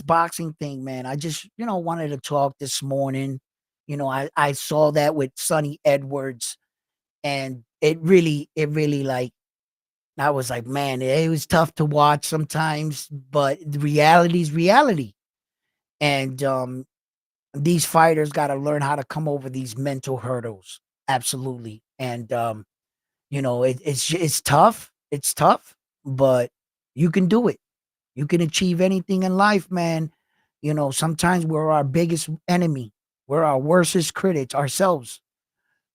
boxing thing, man, I just, wanted to talk this morning. I saw that with Sonny Edwards, and it really like, I was like, man, it was tough to watch sometimes, but the reality is reality. And these fighters got to learn how to come over these mental hurdles. Absolutely. And it's tough. It's tough, but you can do it. You can achieve anything in life, man. Sometimes we're our biggest enemy. We're our worstest critics ourselves.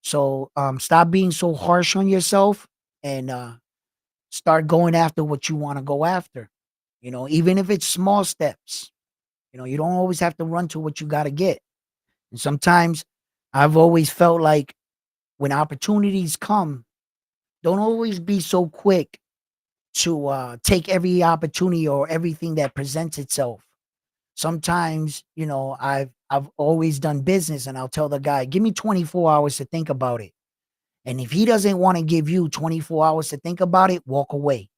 So stop being so harsh on yourself and start going after what you want to go after. Even if it's small steps. You don't always have to run to what you got to get. And sometimes I've always felt like when opportunities come, don't always be so quick to take every opportunity or everything that presents itself. Sometimes, I've always done business and I'll tell the guy, give me 24 hours to think about it. And if he doesn't want to give you 24 hours to think about it, walk away.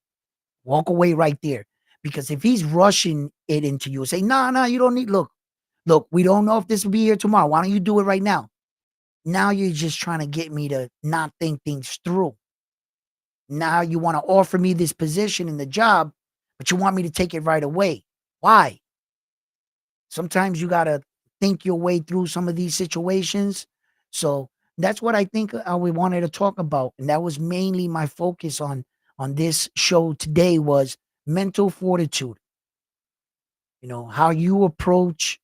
Walk away right there. Because if he's rushing it into you, say, nah, you don't need, look, we don't know if this will be here tomorrow. Why don't you do it right now? Now you're just trying to get me to not think things through. Now you want to offer me this position in the job, but you want me to take it right away. Why? Sometimes you got to think your way through some of these situations. So that's what I think we wanted to talk about. And that was mainly my focus on this show today was mental fortitude. How you approach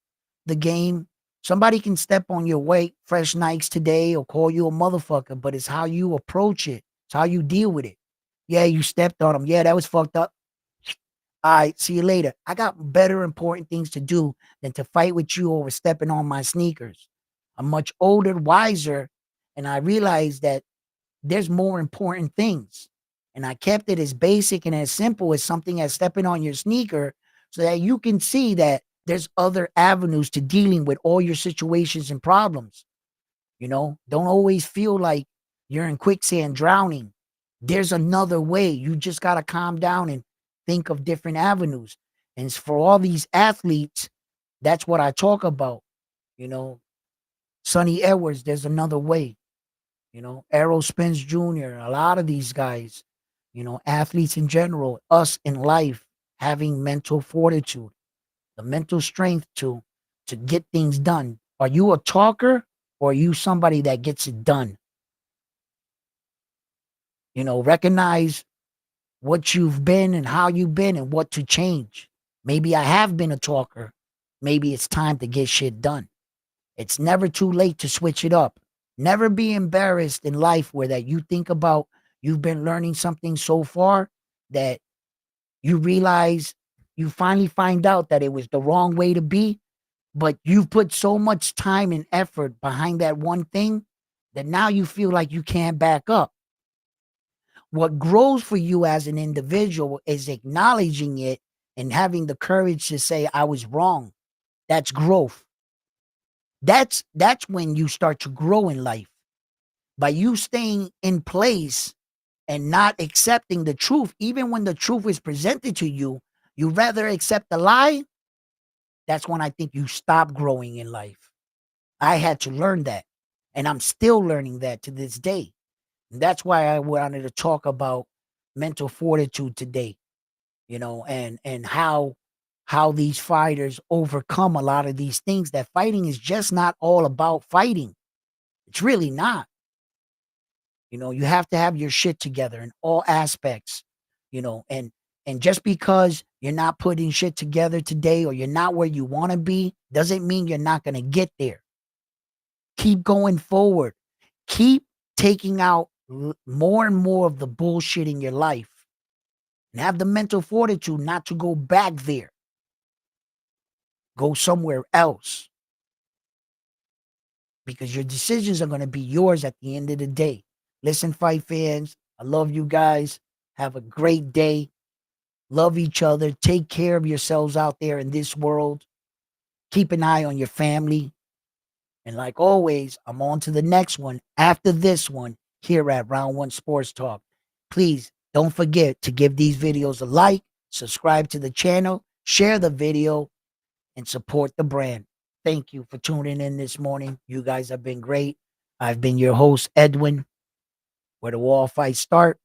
the game. Somebody can step on your weight, fresh Nikes today or call you a motherfucker, but it's how you approach it. It's how you deal with it. Yeah, you stepped on them. Yeah, that was fucked up. All right, see you later. I got better important things to do than to fight with you over stepping on my sneakers. I'm much older, wiser, and I realized that there's more important things. And I kept it as basic and as simple as something as stepping on your sneaker so that you can see that there's other avenues to dealing with all your situations and problems. Don't always feel like you're in quicksand drowning. There's another way. You just got to calm down and think of different avenues. And for all these athletes, that's what I talk about. You know, Sonny Edwards, there's another way. Errol Spence Jr., a lot of these guys, athletes in general, us in life, having mental fortitude, the mental strength to get things done. Are you a talker or are you somebody that gets it done? Recognize what you've been and how you've been and what to change. Maybe I have been a talker. Maybe it's time to get shit done. It's never too late to switch it up. Never be embarrassed in life where that you think about you've been learning something so far that you realize you finally find out that it was the wrong way to be, but you've put so much time and effort behind that one thing that now you feel like you can't back up. What grows for you as an individual is acknowledging it and having the courage to say, I was wrong. That's growth. That's when you start to grow in life. By you staying in place and not accepting the truth, even when the truth is presented to you, you rather accept the lie. That's when I think you stop growing in life. I had to learn that. And I'm still learning that to this day. And that's why I wanted to talk about mental fortitude today, and how these fighters overcome a lot of these things. That fighting is just not all about fighting. It's really not. You have to have your shit together in all aspects, and just because you're not putting shit together today or you're not where you want to be doesn't mean you're not going to get there. Keep going forward. Keep taking out more and more of the bullshit in your life and have the mental fortitude not to go back there. Go somewhere else because your decisions are going to be yours at the end of the day. Listen, fight fans, I love you guys. Have a great day. Love each other. Take care of yourselves out there in this world. Keep an eye on your family. And like always, I'm on to the next one after this one here at Round One Sports Talk. Please don't forget to give these videos a like, subscribe to the channel, share the video, and support the brand. Thank you for tuning in this morning. You guys have been great. I've been your host, Edwin, where the wall fights start.